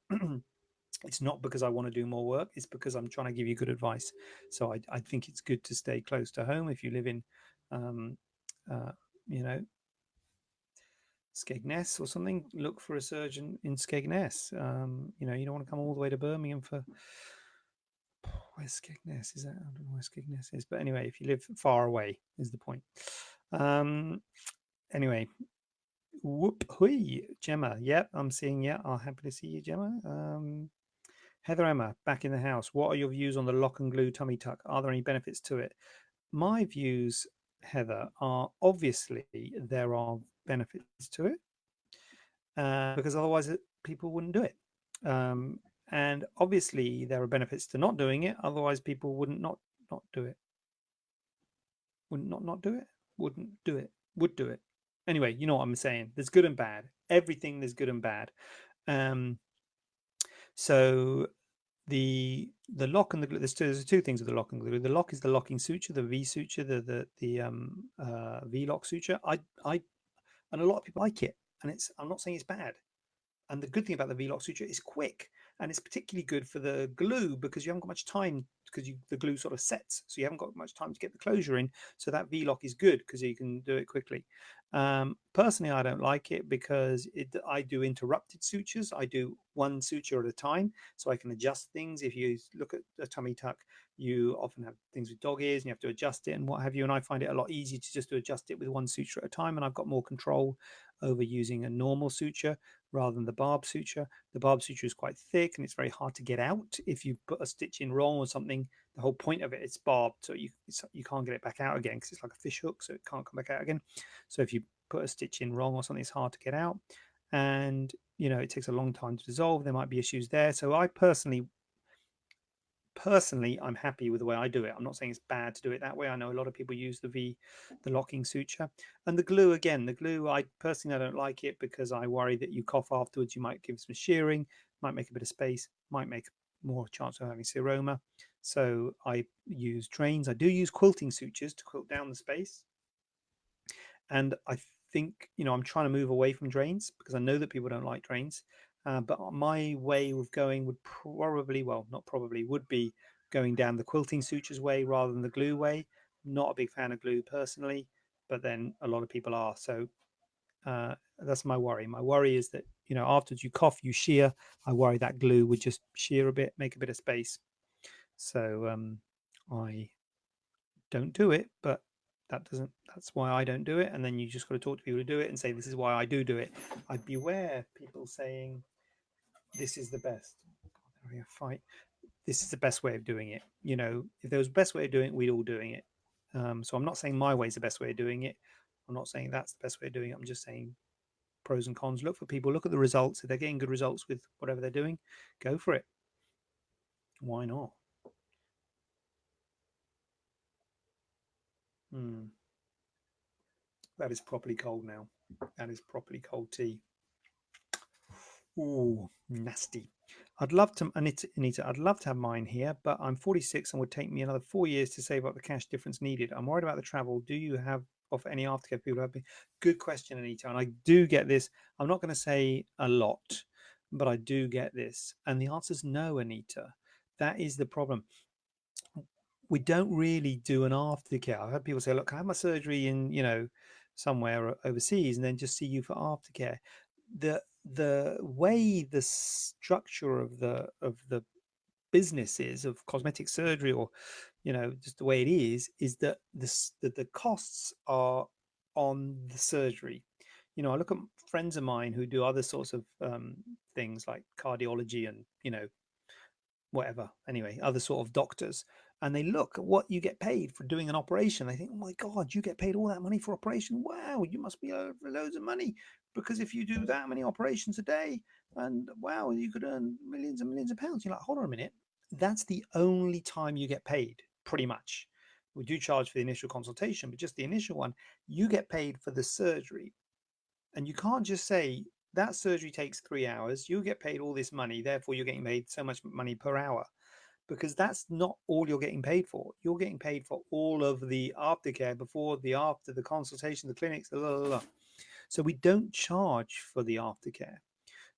It's not because I want to do more work; it's because I'm trying to give you good advice. So I think it's good to stay close to home if you live in, um, uh, you know, Skegness or something. Look for a surgeon in Skegness. You don't want to come all the way to Birmingham for where's Skegness? Is that I don't know where Skegness is, but anyway, if you live far away, is the point. Um, anyway, whoop hui, Gemma. Yep, I'm seeing. Yeah, I'm happy to see you, Gemma. Heather Emma, back in the house. What are your views on the lock and glue tummy tuck? Are there any benefits to it? My views, Heather, are obviously there are benefits to it because otherwise people wouldn't do it. Um, and obviously there are benefits to not doing it. Otherwise, people wouldn't not do it. Wouldn't not do it. Wouldn't do it. Would do it. Anyway, you know what I'm saying. There's good and bad. Everything there's good and bad. Um, so the lock and the glue. There's two things with the lock and glue. The lock is the locking suture, the V suture, the V lock suture. I and a lot of people like it, and I'm not saying it's bad. And the good thing about the V-lock suture is quick, and it's particularly good for the glue because you haven't got much time because the glue sort of sets, so you haven't got much time to get the closure in. So that V-lock is good because you can do it quickly. Personally, I don't like it because I do interrupted sutures. I do one suture at a time, so I can adjust things. If you look at a tummy tuck, you often have things with dog ears, and you have to adjust it and what have you. And I find it a lot easier to just to adjust it with one suture at a time, and I've got more control over using a normal suture rather than the barb suture. The barb suture is quite thick and it's very hard to get out. If you put a stitch in wrong or something, the whole point of it is barbed, so you can't get it back out again because it's like a fish hook, so it can't come back out again. So if you put a stitch in wrong or something, it's hard to get out, and it takes a long time to dissolve. There might be issues there. So I personally I'm happy with the way I do it. I'm not saying it's bad to do it that way. I know a lot of people use the locking suture. And the glue, again, I personally I don't like it because I worry that you cough afterwards, you might give some shearing, might make a bit of space, might make more chance of having seroma. So I use drains. I do use quilting sutures to quilt down the space, and I think I'm trying to move away from drains because I know that people don't like drains. But my way of going would probably, well, not probably, would be going down the quilting sutures way rather than the glue way. Not a big fan of glue personally, but then a lot of people are. So that's my worry. My worry is that afterwards you cough, you shear. I worry that glue would just shear a bit, make a bit of space. So I don't do it, but that's why I don't do it. And then you just got to talk to people who do it and say, this is why I do it. I'd beware people saying this is the best. Having a fight. This is the best way of doing it. If there was a best way of doing it, we'd all doing it. So I'm not saying my way is the best way of doing it. I'm not saying that's the best way of doing it. I'm just saying pros and cons. Look for people, look at the results. If they're getting good results with whatever they're doing, go for it. Why not? That is properly cold now. That is properly cold tea. Ooh, nasty. I'd love to, Anita, I'd love to have mine here, but I'm 46 and would take me another 4 years to save up the cash difference needed. I'm worried about the travel. Do you have offer any aftercare people have been? Good question, Anita. And I do get this. I'm not going to say a lot, but I do get this. And the answer is no, Anita. That is the problem. We don't really do an aftercare. I've had people say, look, I have my surgery in, somewhere overseas and then just see you for aftercare. The way the structure of the business is of cosmetic surgery, or just the way it is that the costs are on the surgery. I look at friends of mine who do other sorts of things like cardiology and whatever, anyway, other sort of doctors, and they look at what you get paid for doing an operation. They think, oh my god, you get paid all that money for operation. Wow, you must be over loads of money, because if you do that many operations a day, and wow, you could earn millions and millions of pounds. You're like, hold on a minute, that's the only time you get paid, pretty much. We do charge for the initial consultation, but just the initial one, you get paid for the surgery. And you can't just say that surgery takes 3 hours, you get paid all this money, therefore you're getting paid so much money per hour, because that's not all you're getting paid for. You're getting paid for all of the aftercare before, the after, the consultation, the clinics, blah, blah, blah. So we don't charge for the aftercare.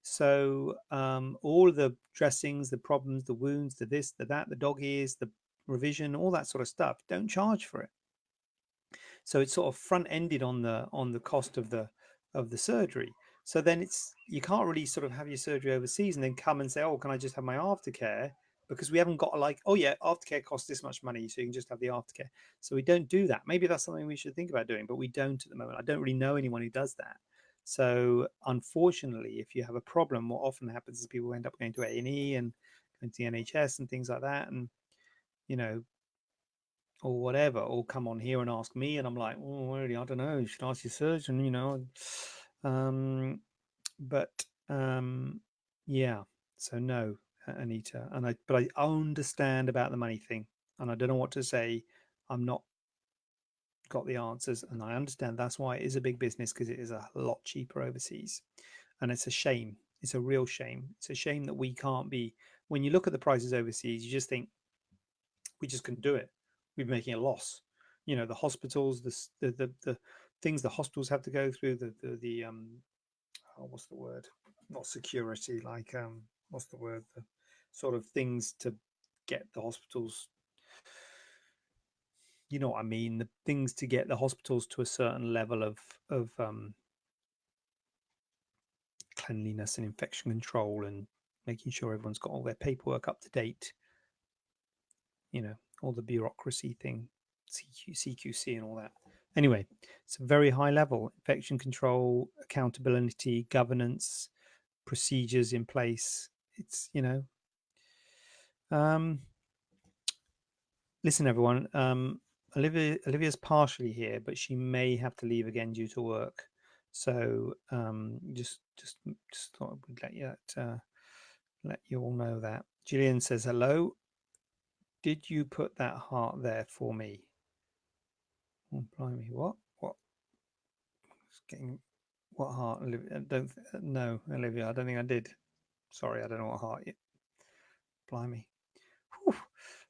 So all the dressings, the problems, the wounds, the this, the that, the dog ears, the revision, all that sort of stuff, don't charge for it. So it's sort of front ended on the cost of the surgery. So then you can't really sort of have your surgery overseas and then come and say, oh, can I just have my aftercare? Because we haven't got like, oh yeah, aftercare costs this much money, so you can just have the aftercare. So we don't do that. Maybe that's something we should think about doing, but we don't at the moment. I don't really know anyone who does that. So unfortunately, if you have a problem, what often happens is people end up going to A&E and going to the NHS and things like that, and you know or whatever, or come on here and ask me, and I'm like, oh, really, I don't know. You should ask your surgeon. Um, but yeah. So no, Anita, but I understand about the money thing, and I don't know what to say. I'm not got the answers, and I understand that's why it is a big business, because it is a lot cheaper overseas, and it's a shame. It's a real shame. It's a shame that we can't be. When you look at the prices overseas, you just think we just couldn't do it. We'd be making a loss. The hospitals, the things the hospitals have to go through, the oh, what's the word? Not security, like what's the word? The sort of things to get the hospitals. You know what I mean? The things to get the hospitals to a certain level of cleanliness and infection control, and making sure everyone's got all their paperwork up to date. All the bureaucracy thing, CQC and all that. Anyway, it's a very high level: infection control, accountability, governance, procedures in place. It's, um, listen, everyone. Olivia's partially here, but she may have to leave again due to work. So just thought I would let you all know that. Gillian says hello. Did you put that heart there for me? Oh, blimey, what? What? It's getting what heart? Olivia? Don't no, Olivia. I don't think I did. Sorry, I don't know what heart. Blimey. Whew.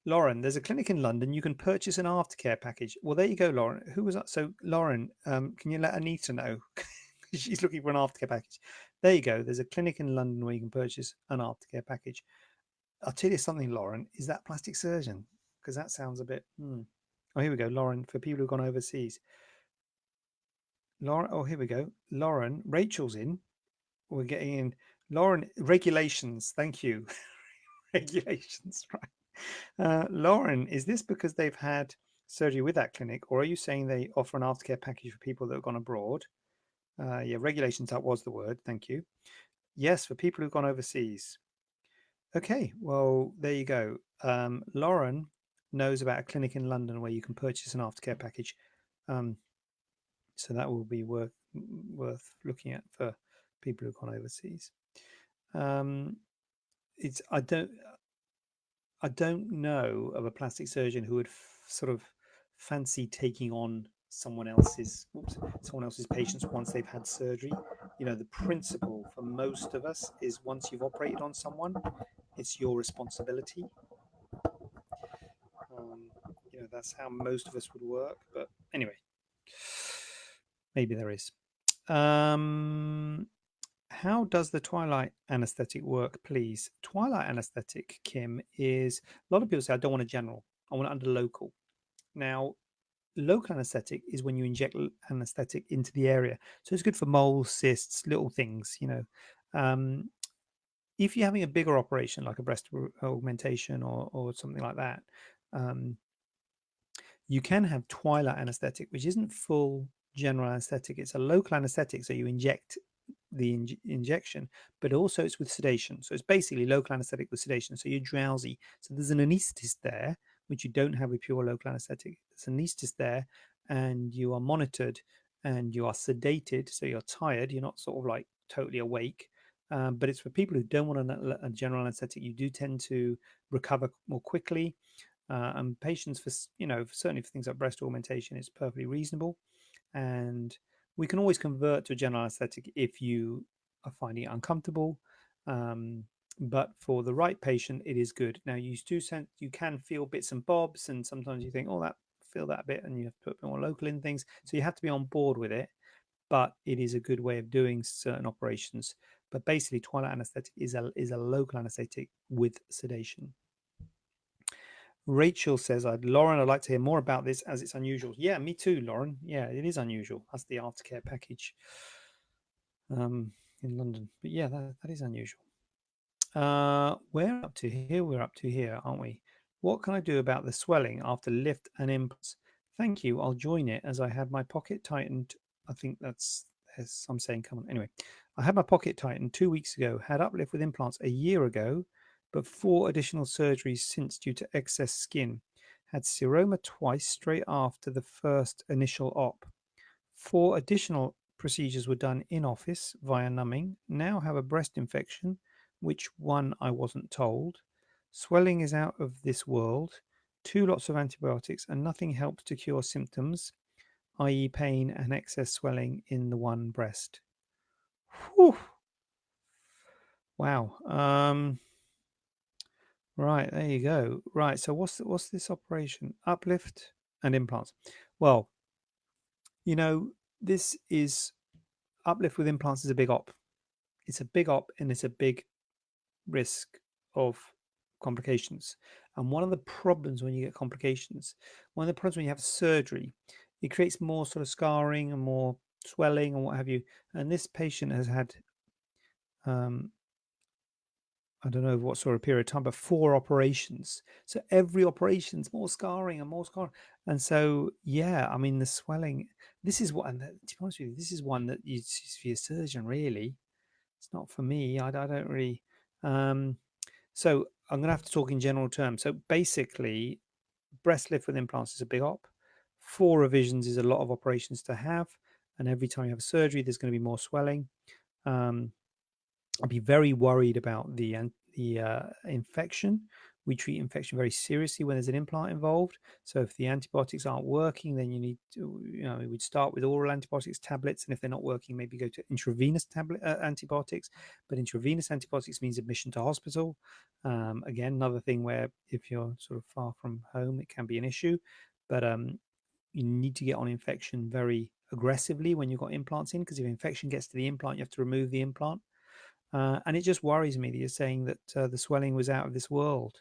Lauren, there's a clinic in London. You can purchase an aftercare package. Well, there you go, Lauren. Who was that? So, Lauren, can you let Anita know? She's looking for an aftercare package. There you go. There's a clinic in London where you can purchase an aftercare package. I'll tell you something, Lauren. Is that plastic surgeon? Because that sounds a bit. Oh, here we go, Lauren. For people who've gone overseas, Lauren. Oh, here we go. Lauren. Rachel's in. We're getting in. Lauren. Regulations. Thank you. Regulations. Right. Lauren, is this because they've had surgery with that clinic, or are you saying they offer an aftercare package for people that have gone abroad? Yeah, regulations. That was the word. Thank you. Yes, for people who've gone overseas. Okay. Well, there you go. Lauren knows about a clinic in London where you can purchase an aftercare package. So that will be worth looking at for people who've gone overseas. It's I don't know of a plastic surgeon who would sort of fancy taking on someone else's patients once they've had surgery. The principle for most of us is once you've operated on someone, it's your responsibility. Um, that's how most of us would work. But anyway, maybe there is. How does the twilight anesthetic work, please? Twilight anesthetic, Kim, is a lot of people say, I don't want a general, I want it under local. Now, local anesthetic is when you inject anesthetic into the area. So it's good for moles, cysts, little things, Um, if you're having a bigger operation like a breast augmentation or something like that, um, you can have twilight anesthetic, which isn't full general anesthetic. It's a local anesthetic, so you inject the injection, but also it's with sedation. So it's basically local anesthetic with sedation. So you're drowsy. So there's an anesthetist there, which you don't have with pure local anesthetic. There's an anesthetist there, and you are monitored and you are sedated. So you're tired. You're not sort of like totally awake. But it's for people who don't want a general anesthetic. You do tend to recover more quickly. And patients for certainly for things like breast augmentation, it's perfectly reasonable, and we can always convert to a general anesthetic if you are finding it uncomfortable. Um, but for the right patient, it is good. Now you can feel bits and bobs, and sometimes you think, oh, that feel that a bit, and you have to put more local in things. So you have to be on board with it. But it is a good way of doing certain operations. But basically, twilight anesthetic is a local anesthetic with sedation. Rachel says, Lauren, I'd like to hear more about this as it's unusual. Yeah, me too, Lauren. Yeah, it is unusual. That's the aftercare package in London. But yeah, that is unusual. We're up to here. We're up to here, aren't we? What can I do about the swelling after lift and implants? Thank you. I'll join it as I had my pocket tightened. I think that's as I'm saying. Come on. Anyway, I had my pocket tightened 2 weeks ago. Had uplift with implants a year ago, but 4 additional surgeries since due to excess skin. Had seroma twice straight after the first initial op. 4 additional procedures were done in office via numbing. Now have a breast infection, which one I wasn't told. Swelling is out of this world. 2 lots of antibiotics, and nothing helps to cure symptoms, i.e., pain and excess swelling in the one breast. Whew. Wow. Right, there you go. Right, so what's this operation? Uplift and implants. Well, this is uplift with implants is a big op. It's a big op and it's a big risk of complications. And one of the problems when you get complications, one of the problems when you have surgery, it creates more sort of scarring and more swelling and what have you. And this patient has had, I don't know what sort of period of time, but 4 operations. So every operation's more scarring and more scarring. And so, yeah, I mean, the swelling, this is what, and to be honest with you, this is one that you see for your surgeon, really. It's not for me. I don't really. So I'm going to have to talk in general terms. So basically, breast lift with implants is a big op. 4 revisions is a lot of operations to have. And every time you have a surgery, there's going to be more swelling. I'd be very worried about the infection. We treat infection very seriously when there's an implant involved. So if the antibiotics aren't working, then you need to, we'd start with oral antibiotics tablets, and if they're not working, maybe go to intravenous antibiotics. But intravenous antibiotics means admission to hospital. Again, another thing where if you're sort of far from home, it can be an issue. But you need to get on infection very aggressively when you've got implants in, because if infection gets to the implant, you have to remove the implant. And it just worries me that you're saying that the swelling was out of this world.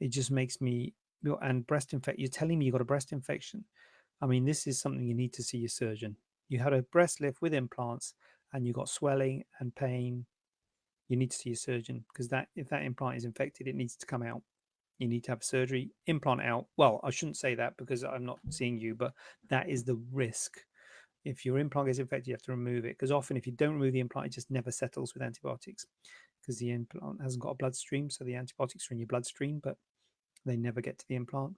It just makes me, and breast infection, you're telling me you got a breast infection. I mean, this is something you need to see your surgeon. You had a breast lift with implants and you got swelling and pain. You need to see your surgeon, because if that implant is infected, it needs to come out. You need to have surgery, implant out. Well, I shouldn't say that because I'm not seeing you, but that is the risk. If your implant gets infected, you have to remove it, because often if you don't remove the implant, it just never settles with antibiotics, because the implant hasn't got a bloodstream. So the antibiotics are in your bloodstream, but they never get to the implant.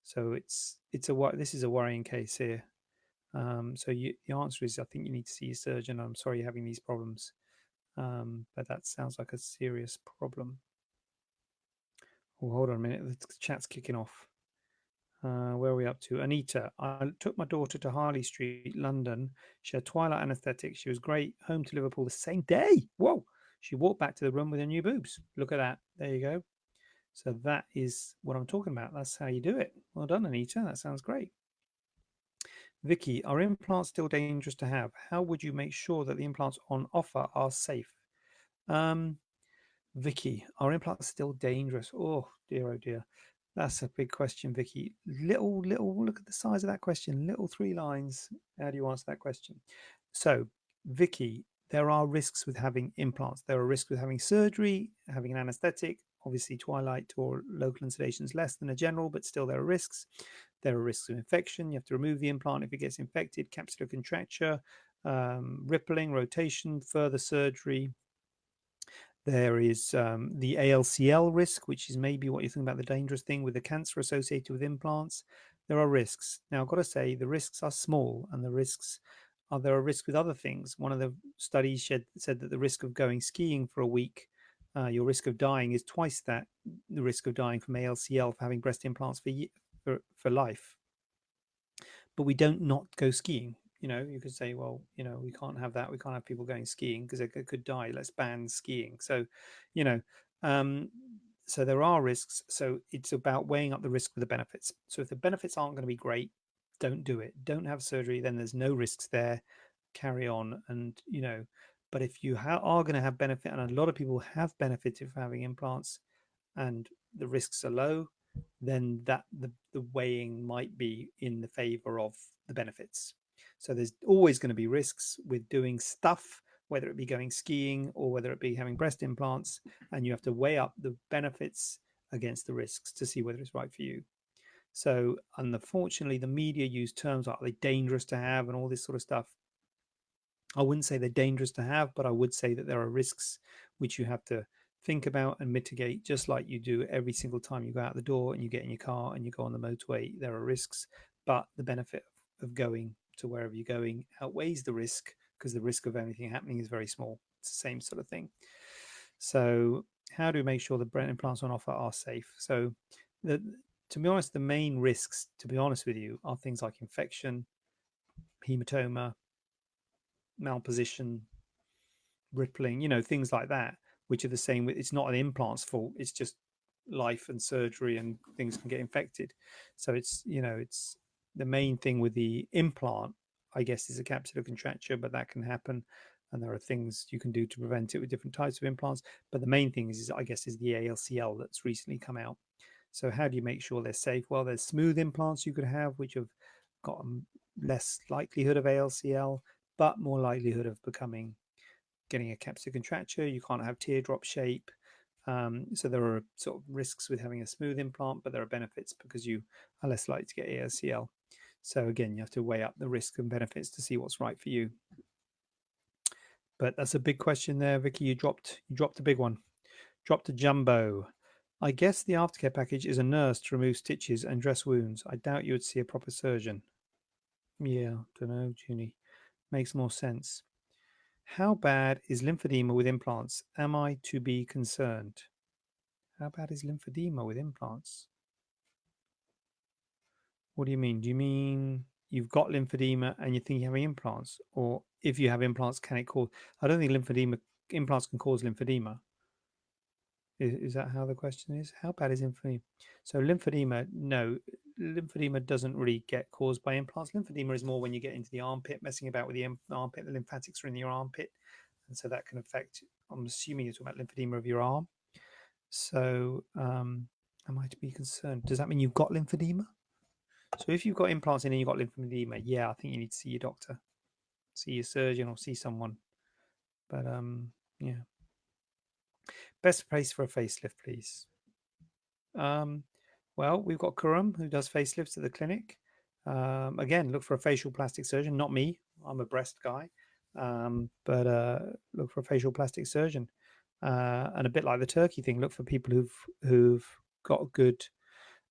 So this is a worrying case here. So the answer is, I think you need to see your surgeon. I'm sorry you're having these problems, but that sounds like a serious problem. Oh, hold on a minute. The chat's kicking off. Where are we up to? Anita, I took my daughter to Harley Street, London. She had twilight anesthetic. She was great. Home to Liverpool the same day. Whoa. She walked back to the room with her new boobs. Look at that. There you go. So that is what I'm talking about. That's how you do it. Well done, Anita. That sounds great. Vicky, are implants still dangerous to have? How would you make sure that the implants on offer are safe? Um, Vicky, are implants still dangerous? Oh dear. That's a big question, Vicky. Little, look at the size of that question. Little 3 lines. How do you answer that question? So, Vicky, there are risks with having implants. There are risks with having surgery, having an anesthetic. Obviously, twilight or local sedation is less than a general, but still there are risks. There are risks of infection. You have to remove the implant if it gets infected, capsular contracture, rippling, rotation, further surgery. There is the ALCL risk, which is maybe what you think about the dangerous thing with the cancer associated with implants. There are risks. Now, I've got to say, the risks are small, and there are risks with other things. One of the studies said that the risk of going skiing for a week, your risk of dying is twice that the risk of dying from ALCL for having breast implants for life. But we don't not go skiing. You could say, well, we can't have that. We can't have people going skiing because they could die. Let's ban skiing. So, you know, um, so there are risks. So it's about weighing up the risk with the benefits. So if the benefits aren't going to be great, don't do it. Don't have surgery. Then there's no risks there. Carry on, and But if you are going to have benefit, and a lot of people have benefited from having implants, and the risks are low, then the weighing might be in the favor of the benefits. So there's always going to be risks with doing stuff, whether it be going skiing or whether it be having breast implants, and you have to weigh up the benefits against the risks to see whether it's right for you. So unfortunately, the media use terms like, are they dangerous to have and all this sort of stuff. I wouldn't say they're dangerous to have, but I would say that there are risks which you have to think about and mitigate, just like you do every single time you go out the door and you get in your car and you go on the motorway. There are risks, but the benefit of going to wherever you're going outweighs the risk, because the risk of anything happening is very small. It's the same sort of thing. So, how do we make sure the brain implants on offer are safe? So, to be honest, the main risks, to be honest with you, are things like infection, hematoma, malposition, rippling, things like that, which are the same with, it's not an implant's fault, it's just life and surgery, and things can get infected. So it's the main thing with the implant, I guess, is a capsular contracture, but that can happen, and there are things you can do to prevent it with different types of implants. But the main thing is I guess, is the ALCL that's recently come out. So how do you make sure they're safe? Well, there's smooth implants you could have, which have got less likelihood of ALCL, but more likelihood of getting a capsular contracture. You can't have teardrop shape. So there are sort of risks with having a smooth implant, but there are benefits because you are less likely to get ALCL. So again, you have to weigh up the risk and benefits to see what's right for you. But that's a big question there, Vicky. You dropped a big one. Dropped a jumbo. I guess the aftercare package is a nurse to remove stitches and dress wounds. I doubt you would see a proper surgeon. Yeah, don't know, Junie. Makes more sense. How bad is lymphedema with implants? Am I to be concerned? How bad is lymphedema with implants? What do you mean? Do you mean you've got lymphedema and you think you're having implants? Or if you have implants, can it cause? I don't think implants can cause lymphedema. Is that how the question is? How bad is lymphedema? So lymphedema, no, lymphedema doesn't really get caused by implants. Lymphedema is more when you get into the armpit, messing about with the armpit. The lymphatics are in your armpit, and so that can affect. I'm assuming you're talking about lymphedema of your arm. So, am I to be concerned? Does that mean you've got lymphedema? So, if you've got implants in and you've got lymphedema, yeah, I think you need to see your doctor, see your surgeon, or see someone. But yeah. Best place for a facelift, please. Well, we've got Kurum, who does facelifts at the clinic. Again, look for a facial plastic surgeon, not me. I'm a breast guy. But look for a facial plastic surgeon. And a bit like the turkey thing, look for people who've got good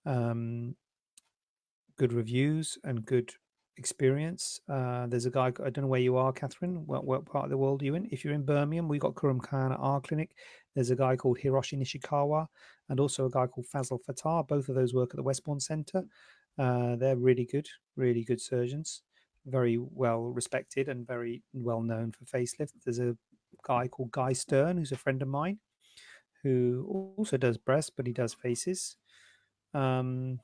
good reviews and good experience. There's a guy, I don't know where you are, Catherine. What part of the world are you in? If you're in Birmingham, we got Kurum Khan at our clinic. There's a guy called Hiroshi Nishikawa and also a guy called Fazal Fattar. Both of those work at the Westbourne Centre. They're really good surgeons, very well respected and very well known for facelift. There's a guy called Guy Stern, who's a friend of mine, who also does breast, but he does faces. Um,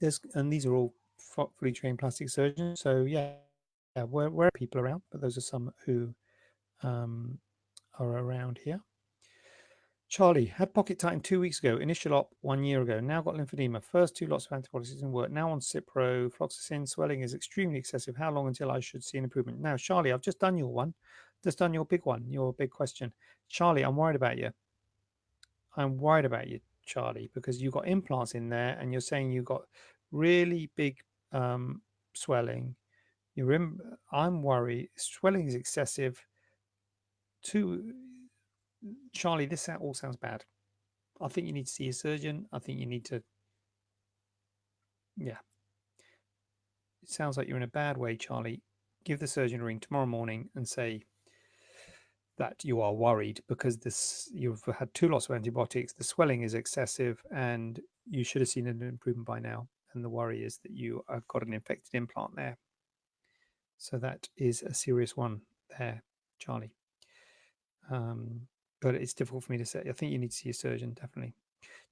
and these are all fully trained plastic surgeons. So yeah, we're people around, but those are some who um, are around here. Charlie had pocket tightened 2 weeks ago. Initial op 1 year ago. Now got lymphedema. First 2 lots of antibiotics didn't work. Now on Cipro, fluoxetine. Swelling is extremely excessive. How long until I should see an improvement? Now, Charlie, I've just done your one. Just done your big one. Your big question. Charlie, I'm worried about you. I'm worried about you, Charlie, because you've got implants in there, and you're saying you've got really big swelling. I'm worried. Swelling is excessive. Too, Charlie, this all sounds bad. I think you need to see a surgeon. I think you need to, yeah. It sounds like you're in a bad way, Charlie. Give the surgeon a ring tomorrow morning and say that you are worried because you've had 2 lots of antibiotics, the swelling is excessive, and you should have seen an improvement by now. And the worry is that you have got an infected implant there. So that is a serious one there, Charlie. But it's difficult for me to say. I think you need to see a surgeon, definitely.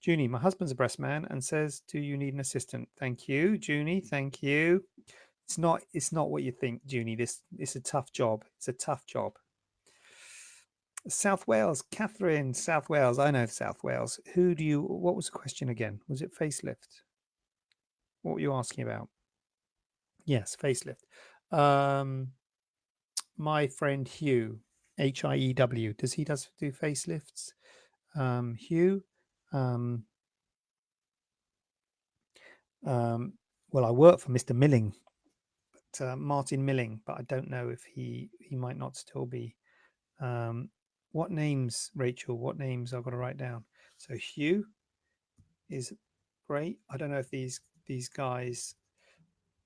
Junie, my husband's a breast man and says, do you need an assistant? Thank you, Junie. Thank you. It's not what you think, Junie. It's a tough job. It's a tough job. South Wales, Catherine, South Wales. I know South Wales. What was the question again? Was it facelift? What were you asking about? Yes, facelift. Um, my friend Hugh, HIEW, does he do facelifts? Hugh, um, well, I work for Mr. Milling, Martin Milling, but I don't know if he might not still be. What names, Rachel? What names I've got to write down? So Hugh is great. I don't know if these guys.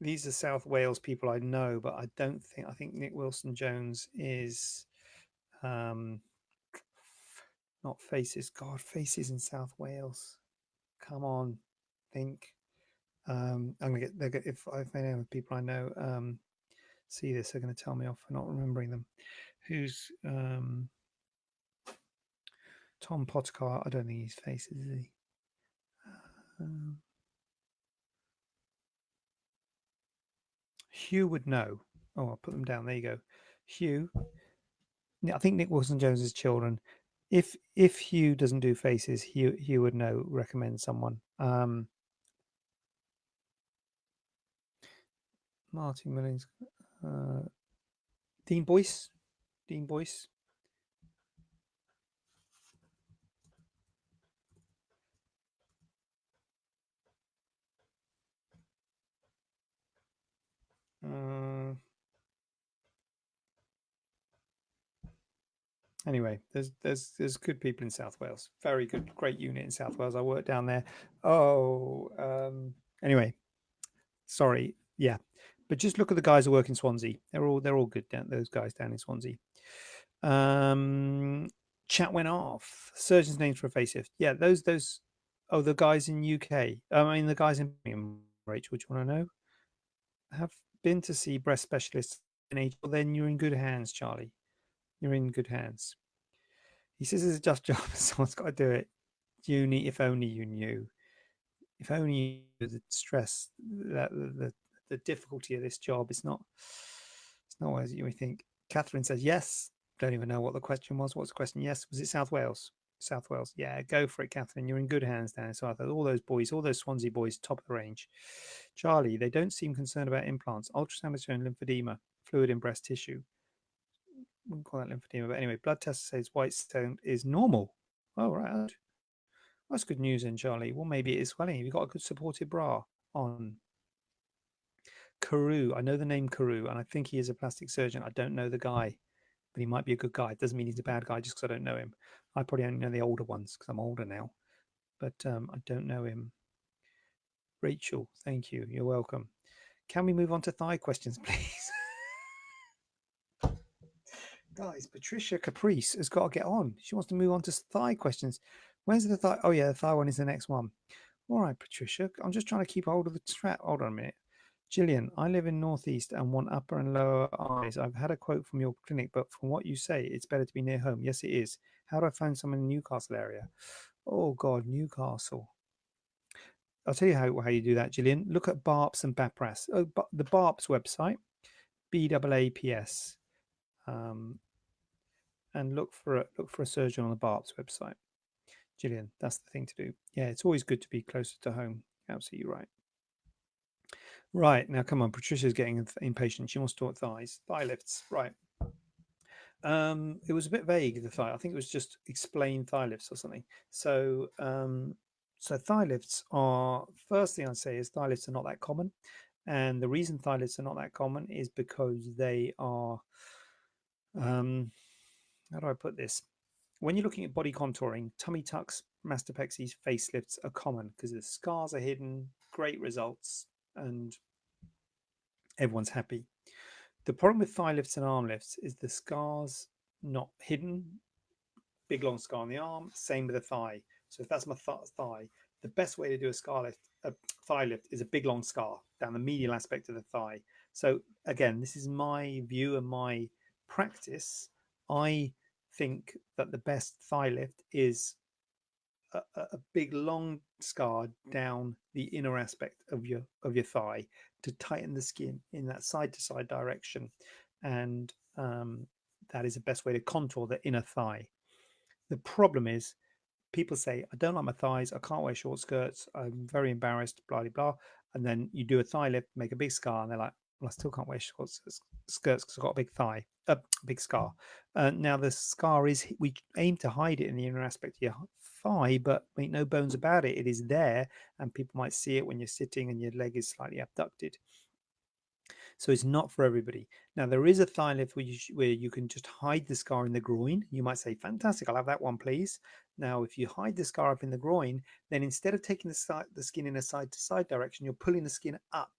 These are South Wales people I know, but I don't think. I think Nick Wilson Jones is um, not Faces. God, Faces in South Wales. Come on, think. I'm gonna get. If any of the people I know see this, they're going to tell me off for not remembering them. Who's Tom Potcar? I don't think he's Faces, is he? Hugh would know. Oh, I'll put them down. There you go. Hugh. I think Nick Wilson Jones's children. If Hugh doesn't do faces, Hugh would know. Recommend someone. Martin Millings, Dean Boyce. Dean Boyce. Anyway, there's good people in South Wales. Very good, great unit in South Wales. I worked down there. Anyway, sorry. Yeah, but just look at the guys who work in Swansea. They're all good down. Those guys down in Swansea. Chat went off. Surgeon's names for a facelift. Yeah, those. Oh, the guys in UK. I mean, the guys in Rachel. Do you want to know? Have been to see breast specialists in age. Well, then you're in good hands, Charlie. You're in good hands. He says it's a tough job. Someone's got to do it. Uni, if only you knew. If only you knew the stress, that the difficulty of this job. It's not as you think. Catherine says yes. Don't even know what the question was. What's the question? Yes. Was it South Wales? South Wales. Yeah, go for it, Catherine. You're in good hands down in South Wales. All those boys, all those Swansea boys, top of the range. Charlie, they don't seem concerned about implants. Ultrasound has shown lymphedema, fluid in breast tissue. Wouldn't call that lymphedema, but anyway, blood test says white stone is normal. Oh, right. That's good news then, Charlie. Well, maybe it is swelling. Have you got a good supported bra on? Carew. I know the name Carew, and I think he is a plastic surgeon. I don't know the guy, but he might be a good guy. It doesn't mean he's a bad guy just because I don't know him. I probably only know the older ones because I'm older now, but I don't know him. Rachel, thank you. You're welcome. Can we move on to thigh questions, please? Guys, Patricia Caprice has got to get on. She wants to move on to thigh questions. Where's the thigh? Oh, yeah, the thigh one is the next one. All right, Patricia. I'm just trying to keep hold of the trap. Hold on a minute. Gillian, I live in Northeast and want upper and lower eyes. I've had a quote from your clinic, but from what you say, it's better to be near home. Yes, it is. How do I find someone in the Newcastle area? Oh, God, Newcastle. I'll tell you how you do that, Gillian. Look at BARPS and BAPRAS. Oh, the BARPS website, BAAPS, and look for a surgeon on the BARPS website. Gillian, that's the thing to do. Yeah, it's always good to be closer to home. Absolutely right. Right, now come on, Patricia's getting impatient. She wants to talk thigh lifts. Right. It was a bit vague, the thigh. I think it was just explain thigh lifts or something. So thigh lifts are, first thing I'd say is thigh lifts are not that common. And the reason thigh lifts are not that common is because they are, how do I put this? When you're looking at body contouring, tummy tucks, mastopexies, facelifts are common because the scars are hidden, great results, and everyone's happy. The problem with thigh lifts and arm lifts is the scars not hidden. Big long scar on the arm, same with the thigh. So if that's my thigh, the best way to do a thigh lift, is a big long scar down the medial aspect of the thigh. So again, this is my view and my practice. I think that the best thigh lift is a big long scar down the inner aspect of your thigh to tighten the skin in that side to side direction, and that is the best way to contour the inner thigh. The problem is people say, I don't like my thighs, I can't wear short skirts, I'm very embarrassed, blah blah blah. And then you do a thigh lift, make a big scar, and they're like, well, I still can't wear short skirts because I've got a big thigh, a big scar. Now the scar is, we aim to hide it in the inner aspect of your thigh, but make no bones about it, it is there, and people might see it when you're sitting and your leg is slightly abducted. So it's not for everybody. Now there is a thigh lift where you can just hide the scar in the groin. You might say, fantastic, I'll have that one, please. Now, if you hide the scar up in the groin, then instead of taking the skin in a side to side direction, you're pulling the skin up.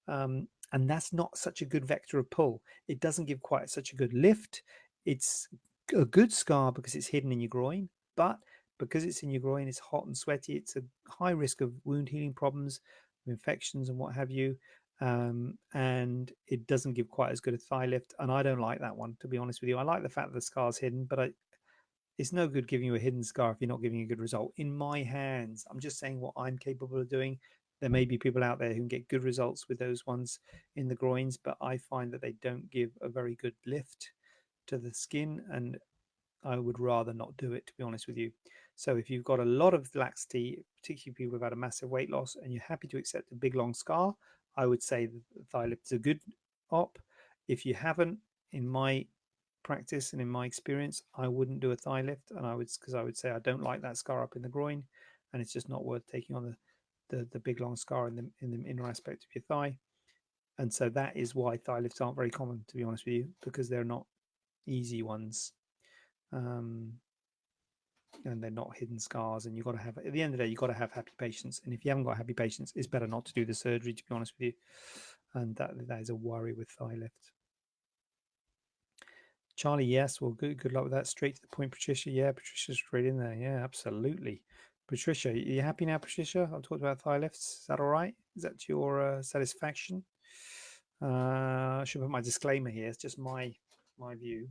And that's not such a good vector of pull. It doesn't give quite such a good lift. It's a good scar because it's hidden in your groin, but because it's in your groin, it's hot and sweaty. It's a high risk of wound healing problems, infections, and what have you. And it doesn't give quite as good a thigh lift. And I don't like that one, to be honest with you. I like the fact that the scar's hidden, but it's no good giving you a hidden scar if you're not giving a good result. In my hands, I'm just saying what I'm capable of doing. There may be people out there who can get good results with those ones in the groins, but I find that they don't give a very good lift to the skin, and I would rather not do it, to be honest with you. So if you've got a lot of laxity, particularly people who've had a massive weight loss, and you're happy to accept a big long scar, I would say the thigh lift is a good op. If you haven't, in my practice and in my experience, I wouldn't do a thigh lift, and I would say I don't like that scar up in the groin, and it's just not worth taking on the big long scar in the inner aspect of your thigh. And so that is why thigh lifts aren't very common, to be honest with you, because they're not easy ones. Um, and they're not hidden scars, and you've got to have, at the end of the day, you've got to have happy patients, and if you haven't got happy patients, it's better not to do the surgery, to be honest with you. And that is a worry with thigh lift. Charlie, yes, well, good luck with that. Straight to the point, Patricia. Yeah, Patricia's straight in there. Yeah, absolutely. Patricia, are you happy now, Patricia? I've talked about thigh lifts. Is that all right? Is that to your satisfaction? I should put my disclaimer here. It's just my view.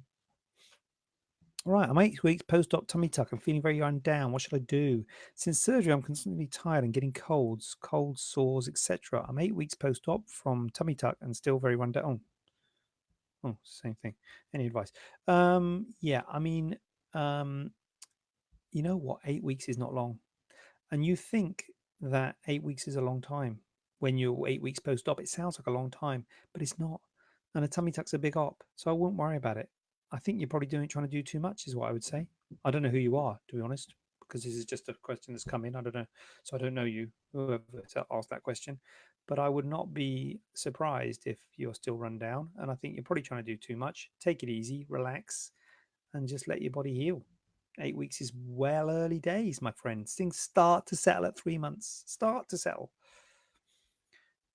All right, I'm 8 weeks post-op tummy tuck. I'm feeling very run down. What should I do? Since surgery, I'm constantly tired and getting colds, sores, etc. I'm 8 weeks post-op from tummy tuck and still very run down. Oh, same thing. Any advice? Yeah, I mean, you know what? 8 weeks is not long. And you think that 8 weeks is a long time when you're 8 weeks post-op. It sounds like a long time, but it's not. And a tummy tuck's a big op, so I wouldn't worry about it. I think you're probably trying to do too much, is what I would say. I don't know who you are, to be honest, because this is just a question that's come in. I don't know, so I don't know you, whoever asked that question. But I would not be surprised if you're still run down, and I think you're probably trying to do too much. Take it easy, relax, and just let your body heal. 8 weeks is well early days, my friends. Things start to settle at 3 months. Start to settle.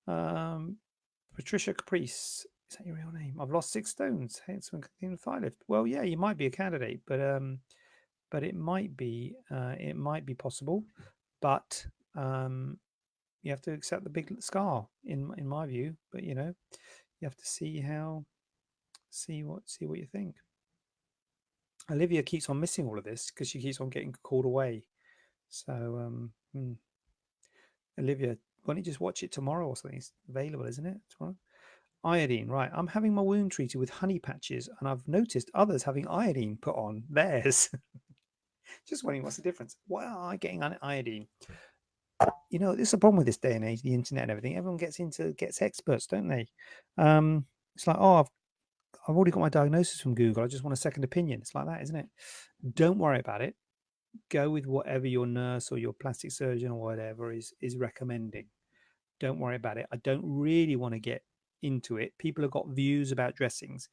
Patricia Caprice, is that your real name? I've lost 6 stones. Hence, when clean thigh lift. Well, yeah, you might be a candidate, but it might be possible. But You have to accept the big scar in my view. But you know, you have to see what you think. Olivia keeps on missing all of this because she keeps on getting called away. So Olivia, why don't you just watch it tomorrow or something? It's available, isn't it? Tomorrow. Iodine, right. I'm having my wound treated with honey patches, and I've noticed others having iodine put on theirs. Just wondering what's the difference. Why am I getting iodine? You know, there's a problem with this day and age, the internet and everything. Everyone gets experts, don't they? It's like, oh, I've already got my diagnosis from Google. I just want a second opinion. It's like that, isn't it? Don't worry about it. Go with whatever your nurse or your plastic surgeon or whatever is recommending. Don't worry about it. I don't really want to get into it. People have got views about dressings.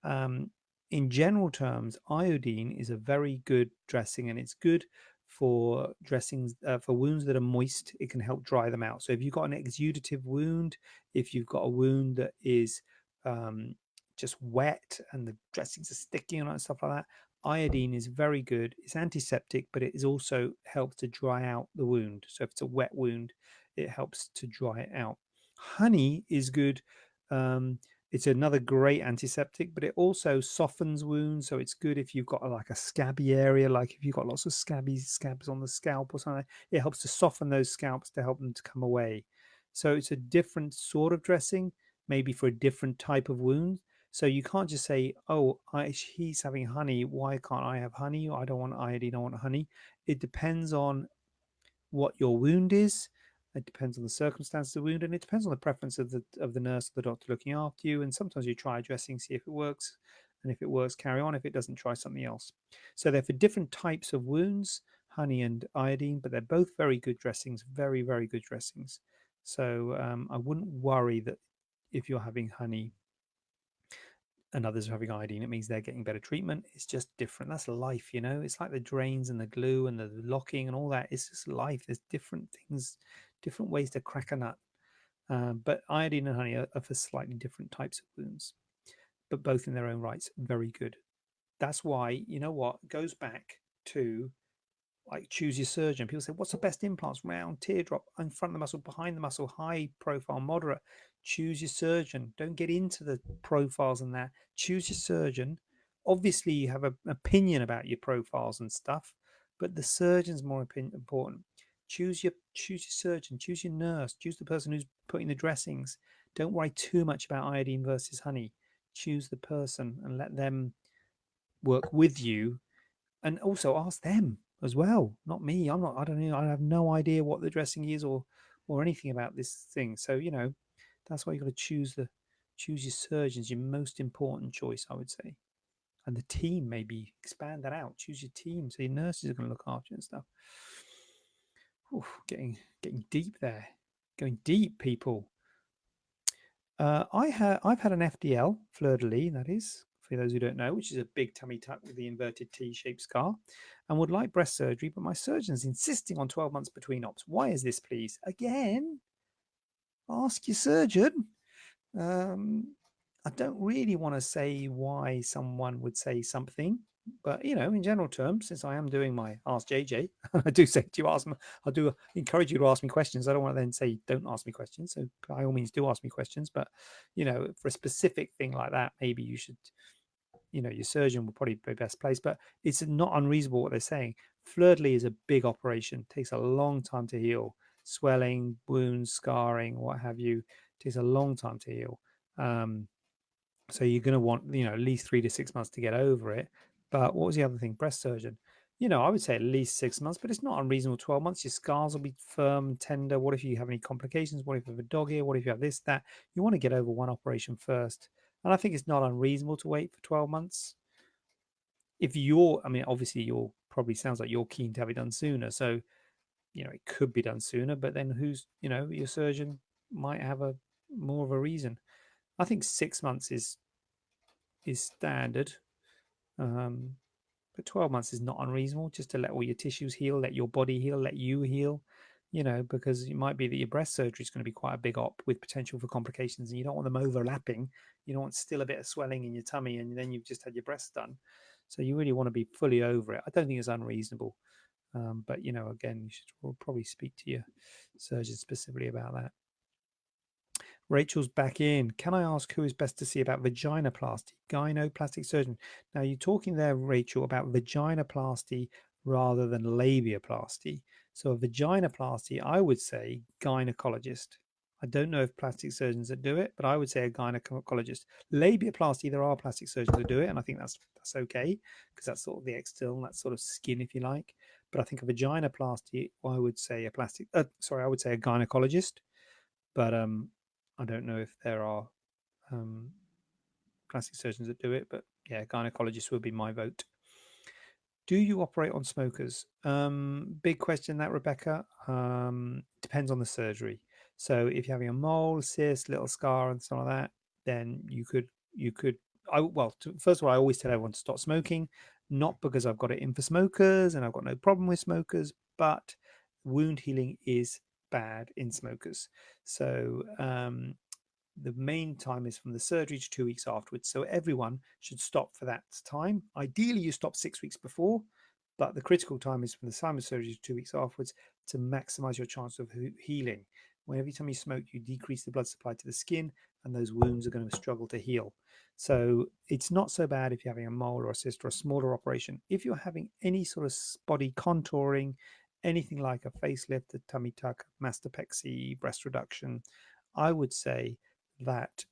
Um, in general terms, iodine is a very good dressing, and it's good for dressings for wounds that are moist. It can help dry them out. So if you've got an exudative wound, if you've got a wound that is um, just wet and the dressings are sticky and stuff like that, iodine is very good. It's antiseptic, but it is also helps to dry out the wound. So if it's a wet wound, it helps to dry it out. Honey is good. It's another great antiseptic, but it also softens wounds. So it's good if you've got like a scabby area, like if you've got lots of scabs on the scalp or something. It helps to soften those scalps to help them to come away. So it's a different sort of dressing, maybe for a different type of wound. So you can't just say, "Oh, he's having honey. Why can't I have honey? I don't want iodine. I want honey." It depends on what your wound is. It depends on the circumstances of the wound, and it depends on the preference of the nurse or the doctor looking after you. And sometimes you try a dressing, see if it works, and if it works, carry on. If it doesn't, try something else. So they're for different types of wounds, honey and iodine, but they're both very good dressings, very very good dressings. So I wouldn't worry that if you're having honey and others are having iodine, it means they're getting better treatment. It's just different. That's life, you know. It's like the drains and the glue and the locking and all that. It's just life. There's different things, different ways to crack a nut. But iodine and honey are for slightly different types of wounds, but both in their own rights, very good. That's why, you know what, it goes back to like choose your surgeon. People say, what's the best implants? Round, teardrop, in front of the muscle, behind the muscle, high profile, moderate. Choose your surgeon. Don't get into the profiles and that. Choose your surgeon. Obviously, you have an opinion about your profiles and stuff, but the surgeon's more important. Choose your surgeon. Choose your nurse. Choose the person who's putting the dressings. Don't worry too much about iodine versus honey. Choose the person and let them work with you, and also ask them as well, not me. I don't know. I have no idea what the dressing is or anything about this thing. So you know, that's why you got to choose your surgeons, your most important choice, I would say. And the team, maybe expand that out. Choose your team, so your nurses are going to look after you and stuff. Oof, getting deep there, going deep, people. I've had an FDL, fleur de lis, that is, for those who don't know, which is a big tummy tuck with the inverted T-shaped scar, and would like breast surgery, but my surgeon's insisting on 12 months between ops. Why is this, please? Again, ask your surgeon. Um, I don't really want to say why someone would say something, but you know, in general terms, since I am doing my Ask JJ, I do say to you, ask me. I do encourage you to ask me questions. I don't want to then say don't ask me questions. So by all means, do ask me questions. But you know, for a specific thing like that, maybe you should. You know, your surgeon will probably be best placed. But it's not unreasonable what they're saying. Fleur de lis is a big operation. Takes a long time to heal. Swelling, wounds, scarring, what have you. Takes a long time to heal. Um, so you're going to want, you know, at least 3 to 6 months to get over it. But what was the other thing? Breast surgeon. You know, I would say at least 6 months, but it's not unreasonable. 12 months, your scars will be firm, tender. What if you have any complications? What if you have a dog ear? What if you have this, that? You want to get over one operation first. And I think it's not unreasonable to wait for 12 months. If you're, I mean, obviously you're probably sounds like you're keen to have it done sooner. So, you know, it could be done sooner, but then who's, you know, your surgeon might have a more of a reason. I think 6 months is standard. Um, but 12 months is not unreasonable, just to let all your tissues heal, let your body heal, let you heal, you know, because it might be that your breast surgery is going to be quite a big op with potential for complications, and you don't want them overlapping. You don't want still a bit of swelling in your tummy, and then you've just had your breast done. So you really want to be fully over it. I don't think it's unreasonable. But again, you should probably speak to your surgeon specifically about that. Rachel's back in. Can I ask who is best to see about vaginoplasty? Gyno, plastic surgeon. Now, you're talking there, Rachel, about vaginoplasty rather than labiaplasty. So, a vaginoplasty, I would say gynecologist. I don't know if plastic surgeons that do it, but I would say a gynecologist. Labiaplasty, there are plastic surgeons that do it, and I think that's okay because that's sort of the external, that sort of skin, if you like. But I think a vaginoplasty, I would say I would say a gynecologist. But I don't know if there are plastic surgeons that do it. But yeah, gynecologist would be my vote. Do you operate on smokers? Big question that, Rebecca. Depends on the surgery. So if you're having a mole, cyst, little scar, and something like that, then you could. First of all, I always tell everyone to stop smoking, not because I've got it in for smokers and I've got no problem with smokers, but wound healing is bad in smokers. So the main time is from the surgery to 2 weeks afterwards. So everyone should stop for that time. Ideally, you stop 6 weeks before, but the critical time is from the time of surgery to 2 weeks afterwards to maximize your chance of healing. When every time you smoke, you decrease the blood supply to the skin, and those wounds are going to struggle to heal. So it's not so bad if you're having a mole or a cyst or a smaller operation. If you're having any sort of body contouring, anything like a facelift, a tummy tuck, mastopexy, breast reduction, I would say that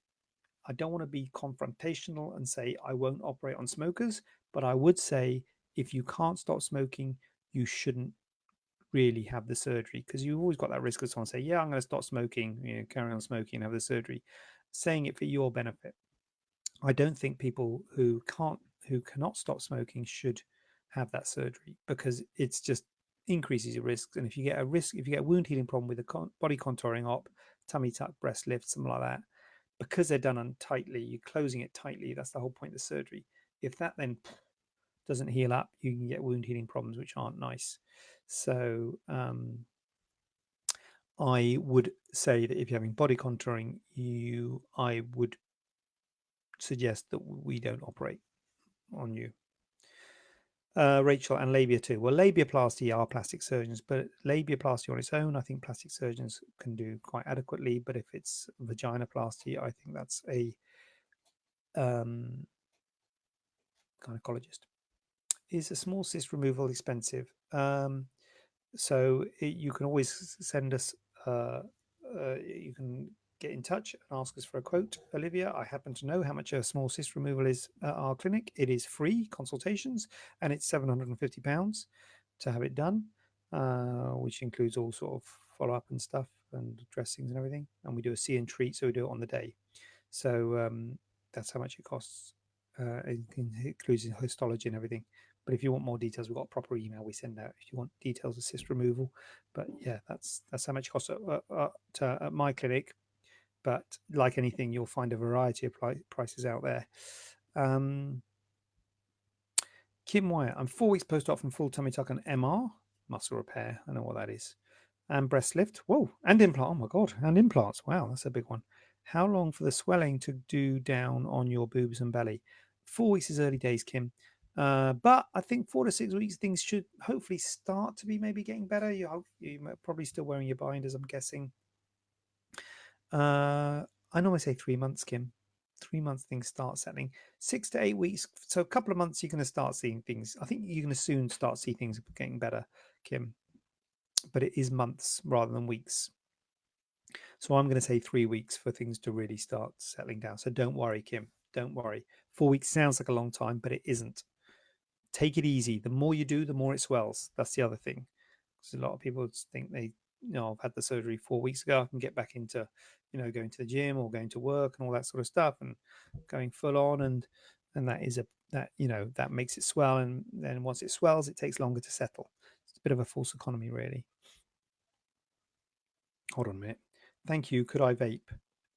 I don't want to be confrontational and say I won't operate on smokers, but I would say if you can't stop smoking, you shouldn't really have the surgery because you've always got that risk of someone say, "Yeah, I'm going to stop smoking, carry on smoking, and have the surgery," saying it for your benefit. I don't think people who cannot stop smoking should have that surgery because it's just increases your risks. And if you get a wound healing problem with a body contouring op, tummy tuck, breast lift, something like that, because they're done untightly, you're closing it tightly. That's the whole point of the surgery. If that then doesn't heal up, you can get wound healing problems, which aren't nice. So I would say that if you're having body contouring, I would suggest that we don't operate on you. Rachel, and labia too. Well, labiaplasty are plastic surgeons, but labiaplasty on its own, I think plastic surgeons can do quite adequately. But if it's vaginoplasty, I think that's a gynecologist. Is a small cyst removal expensive? You can always send us. You can get in touch and ask us for a quote, Olivia. I happen to know how much a small cyst removal is at our clinic. It is free consultations, and it's £750 to have it done, which includes all sort of follow up and stuff and dressings and everything. And we do a see and treat, so we do it on the day. So that's how much it costs. It includes histology and everything. But if you want more details, we've got a proper email we send out if you want details of cyst removal. But yeah, that's how much it costs at my clinic. But like anything, you'll find a variety of prices out there. Kim Wyatt, I'm 4 weeks post-op from full tummy tuck and MR, muscle repair. I know what that is. And breast lift. Whoa, and implant. Oh my God, and implants. Wow, that's a big one. How long for the swelling to do down on your boobs and belly? 4 weeks is early days, Kim. But I think 4 to 6 weeks, things should hopefully start to be maybe getting better. You're probably still wearing your binders, I'm guessing. I normally say 3 months, Kim. 3 months, things start settling. 6 to 8 weeks. So a couple of months, you're going to start seeing things. I think you're going to soon start see things getting better, Kim. But it is months rather than weeks. So I'm going to say 3 weeks for things to really start settling down. So don't worry, Kim. Don't worry. 4 weeks sounds like a long time, but it isn't. Take it easy. The more you do, the more it swells. That's the other thing. Because a lot of people think I've had the surgery 4 weeks ago. I can get back into, going to the gym or going to work and all that sort of stuff and going full on. And that makes it swell. And then once it swells, it takes longer to settle. It's a bit of a false economy, really. Hold on a minute. Thank you. Could I vape?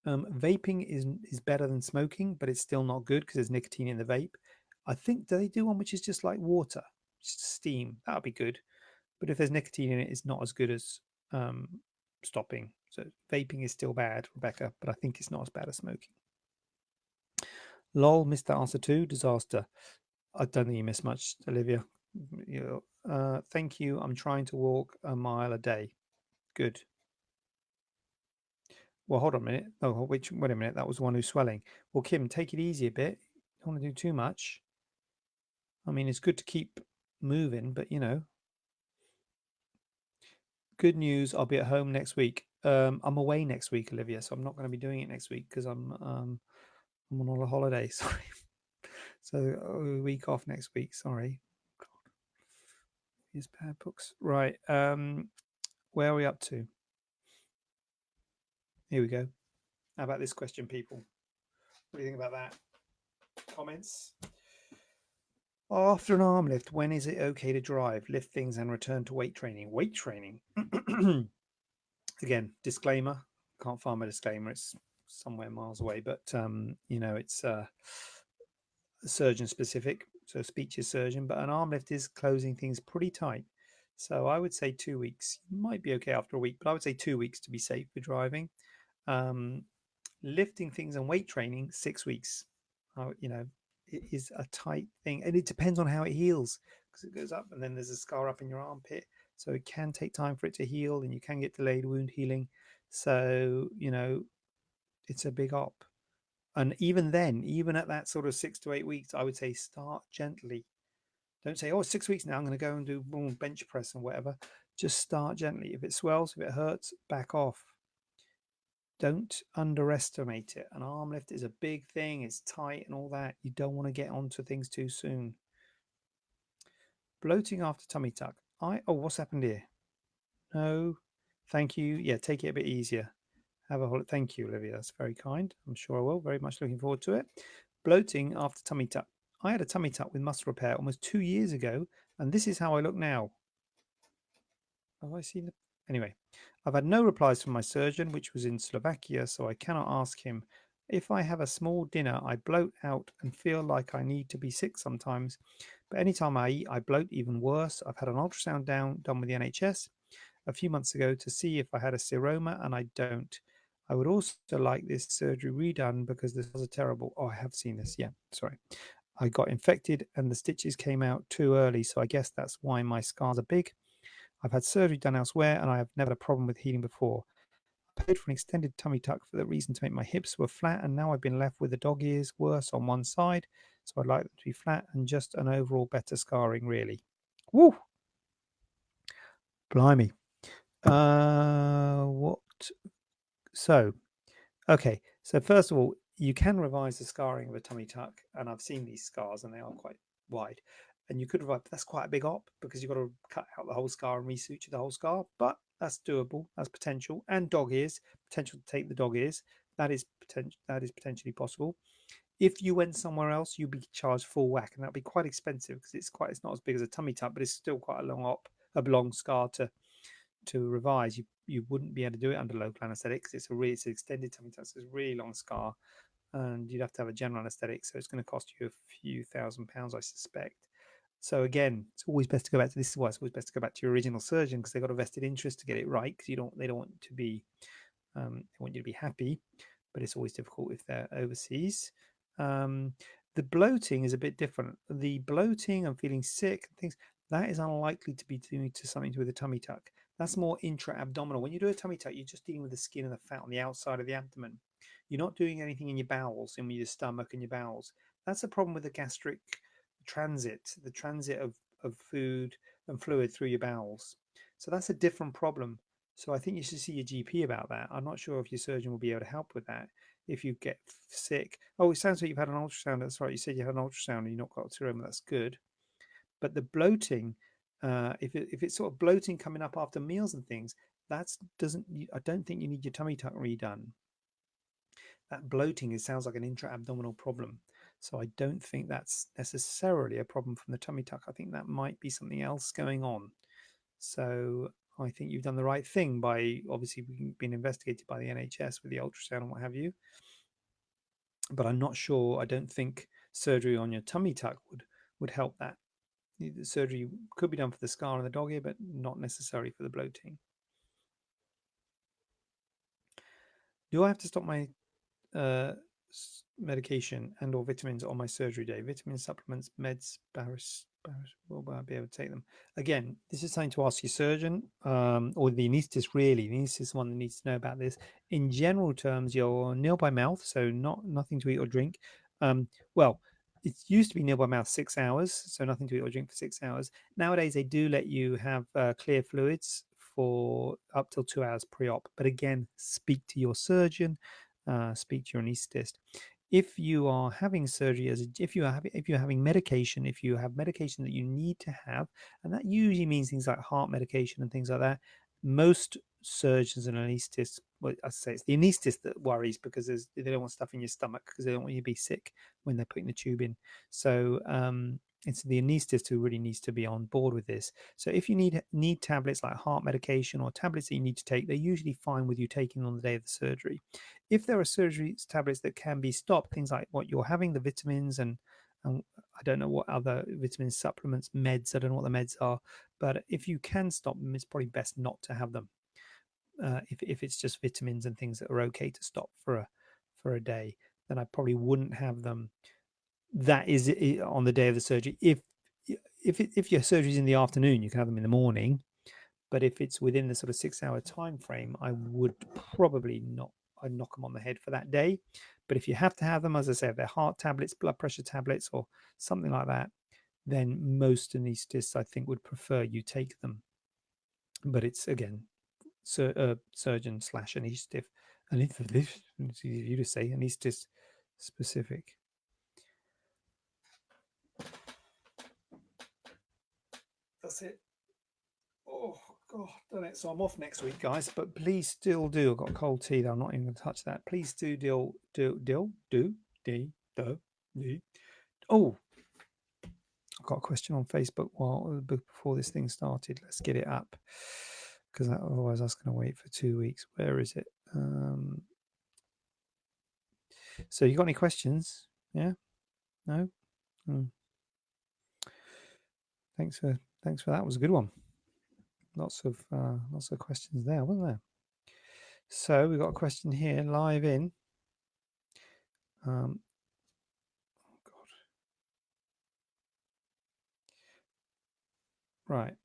Vaping is better than smoking, but it's still not good because there's nicotine in the vape. I think do they do one which is just like water, just steam? That would be good. But if there's nicotine in it, it's not as good as stopping. So vaping is still bad, Rebecca, but I think it's not as bad as smoking. Lol, missed that answer too. Disaster. I don't think you missed much, Olivia. Thank you. I'm trying to walk a mile a day. Good. Well, hold on a minute. Oh, wait a minute. That was the one who's swelling. Well, Kim, take it easy a bit. Don't want to do too much. I mean, it's good to keep moving, but good news. I'll be at home next week. I'm away next week, Olivia, so I'm not going to be doing it next week because I'm on a holiday. Sorry. So a week off next week. Sorry. God, these bad books. Right. Where are we up to? Here we go. How about this question, people? What do you think about that? Comments? After an arm lift, when is it okay to drive, lift things, and return to weight training? Weight training. Again, disclaimer. Can't find my disclaimer. It's somewhere miles away, but it's surgeon specific. So speech is surgeon, but an arm lift is closing things pretty tight. So I would say 2 weeks. You might be okay after a week, but I would say 2 weeks to be safe for driving. Um, Lifting things and weight training 6 weeks. It is a tight thing, and it depends on how it heals because it goes up, and then there's a scar up in your armpit, so it can take time for it to heal, and you can get delayed wound healing. So it's a big op, and even then, even at that sort of 6 to 8 weeks, I would say start gently. Don't say, "Oh, 6 weeks now. I'm going to go and do bench press and whatever." Just start gently. If it swells, if it hurts, back off. Don't underestimate it. An arm lift is a big thing. It's tight and all that. You don't want to get onto things too soon. Bloating after tummy tuck. What's happened here? No, thank you. Yeah, take it a bit easier. Have a holiday. Thank you, Olivia. That's very kind. I'm sure I will. Very much looking forward to it. Bloating after tummy tuck. I had a tummy tuck with muscle repair almost 2 years ago, and this is how I look now. Have I seen the... Anyway, I've had no replies from my surgeon, which was in Slovakia, so I cannot ask him. If I have a small dinner, I bloat out and feel like I need to be sick sometimes. But anytime I eat, I bloat even worse. I've had an ultrasound done with the NHS a few months ago to see if I had a seroma, and I don't. I would also like this surgery redone because the scars are terrible. Oh, I have seen this. Yeah, sorry. I got infected and the stitches came out too early, so I guess that's why my scars are big. I've had surgery done elsewhere and I have never had a problem with healing before. I paid for an extended tummy tuck for the reason to make my hips were flat, and now I've been left with the dog ears worse on one side. So I'd like them to be flat and just an overall better scarring, really. Woo! Blimey. What? So, okay. So, first of all, you can revise the scarring of a tummy tuck, and I've seen these scars and they are quite wide. And you could revise, that's quite a big op because you've got to cut out the whole scar and resuture the whole scar, but that's doable. That's potential. And dog ears, potential to take the dog ears. That is potentially possible. If you went somewhere else, you'd be charged full whack, and that'd be quite expensive because it's not as big as a tummy tuck, but it's still quite a long op, a long scar to revise. You wouldn't be able to do it under local anaesthetic because it's an extended tummy tuck, so it's a really long scar, and you'd have to have a general anaesthetic, so it's going to cost you a few £1,000s, I suspect. So again, it's always best to go back to this is why it's always best to go back to your original surgeon because they've got a vested interest to get it right because they don't want to be they want you to be happy, but it's always difficult if they're overseas. Um, the bloating is a bit different. The bloating and feeling sick and things that is unlikely to be due to something to do with a tummy tuck. That's more intra-abdominal. When you do a tummy tuck, you're just dealing with the skin and the fat on the outside of the abdomen. You're not doing anything in your bowels, in your stomach and your bowels. That's a problem with the gastric the transit of food and fluid through your bowels. So that's a different problem. So I think you should see your GP about that. I'm not sure if your surgeon will be able to help with that if you get sick. Oh, it sounds like you've had an ultrasound. That's right. You said you had an ultrasound and you've not got seroma. That's good. But the bloating, if it's sort of bloating coming up after meals and things, that's doesn't. I don't think you need your tummy tuck redone. That bloating it sounds like an intra-abdominal problem. So I don't think that's necessarily a problem from the tummy tuck. I think that might be something else going on. So I think you've done the right thing by obviously being investigated by the NHS with the ultrasound and what have you. But I'm not sure. I don't think surgery on your tummy tuck would help that. The surgery could be done for the scar and the dog ear, but not necessarily for the bloating. Do I have to stop my medication and or vitamins on my surgery day? Vitamin supplements, meds, will I be able to take them? Again, this is something to ask your surgeon or the anaesthetist, really. The anaesthetist is one that needs to know about this. In general terms, your nil by mouth, so nothing to eat or drink. Well, it used to be nil by mouth 6 hours, so nothing to eat or drink for 6 hours. Nowadays, they do let you have clear fluids for up till 2 hours pre-op. But again, speak to your surgeon, speak to your anaesthetist. If you are having surgery, if you're having medication, if you have medication that you need to have, and that usually means things like heart medication and things like that, most surgeons and anaesthetists, well, I say it's the anaesthetist that worries because they don't want stuff in your stomach because they don't want you to be sick when they're putting the tube in. So it's the anaesthetist who really needs to be on board with this. So if you need tablets like heart medication or tablets that you need to take, they're usually fine with you taking on the day of the surgery. If there are surgery tablets that can be stopped, things like what you're having, the vitamins and I don't know what other vitamin supplements, meds, I don't know what the meds are, but if you can stop them, it's probably best not to have them. If it's just vitamins and things that are okay to stop for a day, then I probably wouldn't have them. That is on the day of the surgery. If your surgery is in the afternoon, you can have them in the morning. But if it's within the sort of 6 hour time frame, I would probably not. I'd knock them on the head for that day. But if you have to have them, as I say, if they're heart tablets, blood pressure tablets, or something like that, then most anaesthetists, I think, would prefer you take them. But it's again, surgeon slash anaesthetist. Anaesthetist, it's easy for you to say, anaesthetist specific. That's it. Oh God, done it. So I'm off next week, guys. But please still do. I've got cold tea. I'm not even going to touch that. Please do Oh, I got a question on Facebook before this thing started. Let's get it up because otherwise I was going to wait for 2 weeks. Where is it? So you got any questions? Yeah? No? Thanks for that. It was a good one. Lots of questions there, wasn't there? So we've got a question here live in. Oh God. Right.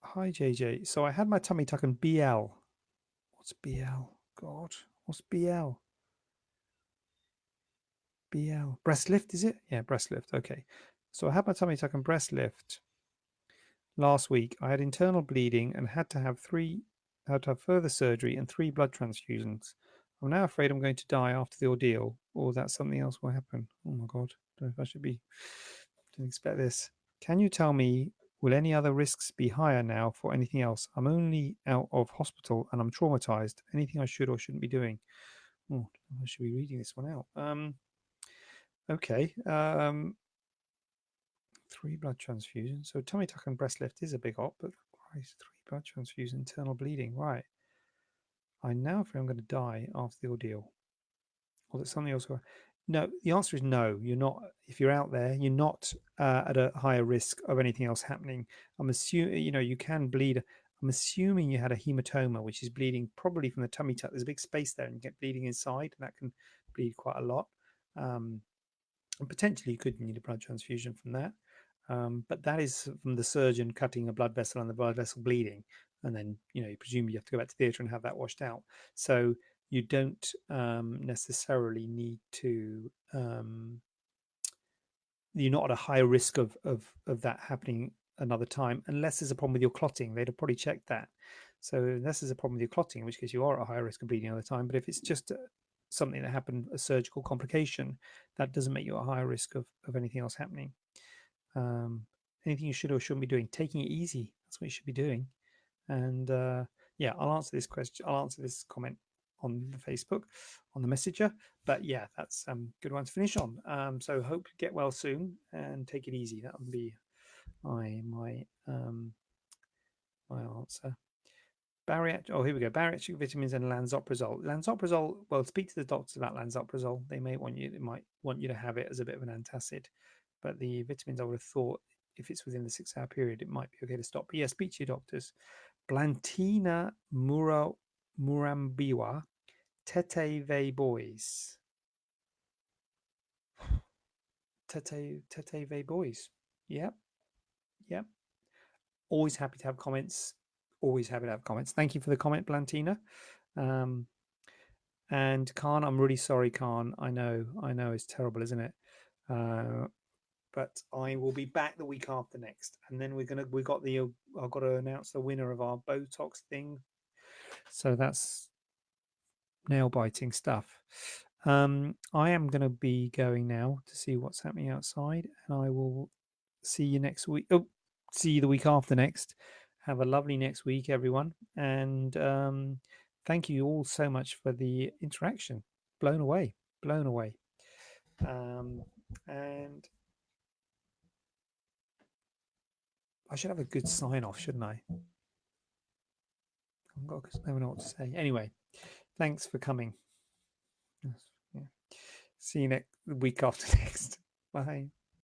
Hi JJ. So I had my tummy tuck and BL. What's BL? God, what's BL? BL. Breast lift, is it? Yeah, breast lift. Okay. So I had my tummy tuck and breast lift last week. I had internal bleeding and had to have further surgery and 3 blood transfusions. I'm now afraid I'm going to die after the ordeal, or that something else will happen. Oh my God. I don't know if I should be. Didn't expect this. Can you tell me, will any other risks be higher now for anything else? I'm only out of hospital and I'm traumatized. Anything I should or shouldn't be doing? Oh, I should be reading this one out. Okay. 3 blood transfusions. So tummy tuck and breast lift is a big op, but Christ, 3 blood transfusions, internal bleeding. Right. I now feel I'm going to die after the ordeal. Or that something else. No, the answer is no. You're not. If you're out there, you're not at a higher risk of anything else happening. I'm assuming you can bleed. I'm assuming you had a hematoma, which is bleeding probably from the tummy tuck. There's a big space there, and you get bleeding inside, and that can bleed quite a lot. And potentially, you could need a blood transfusion from that. But that is from the surgeon cutting a blood vessel and the blood vessel bleeding, and then you presume you have to go back to theatre and have that washed out. So you don't necessarily need to. You're not at a high risk of that happening another time, unless there's a problem with your clotting. They'd have probably checked that. So unless there's a problem with your clotting, in which case you are at a higher risk of bleeding another time. But if it's just something that happened, a surgical complication, that doesn't make you at a higher risk of anything else happening. Anything you should or shouldn't be doing, taking it easy. That's what you should be doing. And yeah, I'll answer this question. I'll answer this comment on the Facebook, on the messenger. But yeah, that's a good one to finish on. So hope you get well soon and take it easy. That would be my answer. Oh, here we go. Bariatric vitamins and lansoprazole. Lansoprazole. Well, speak to the doctors about lansoprazole. They might want you to have it as a bit of an antacid. But the vitamins, I would have thought, if it's within the 6 hour period, it might be okay to stop. But yeah, speak to your doctors. Blantina Murambiwa Tete Boys. Tete Boys. Yep. Yep. Always happy to have comments. Always happy to have comments. Thank you for the comment, Blantina. Um, and Khan, I'm really sorry, Khan. I know, it's terrible, isn't it? But I will be back the week after next, and then I've got to announce the winner of our Botox thing. So that's nail biting stuff. I am going to be going now to see what's happening outside, and I will see you next week. Oh, see you the week after next. Have a lovely next week, everyone, and thank you all so much for the interaction. Blown away, blown away. And I should have a good sign off, shouldn't I? I've got because I never know what to say. Anyway, thanks for coming. Yeah. See you next week after next. Bye.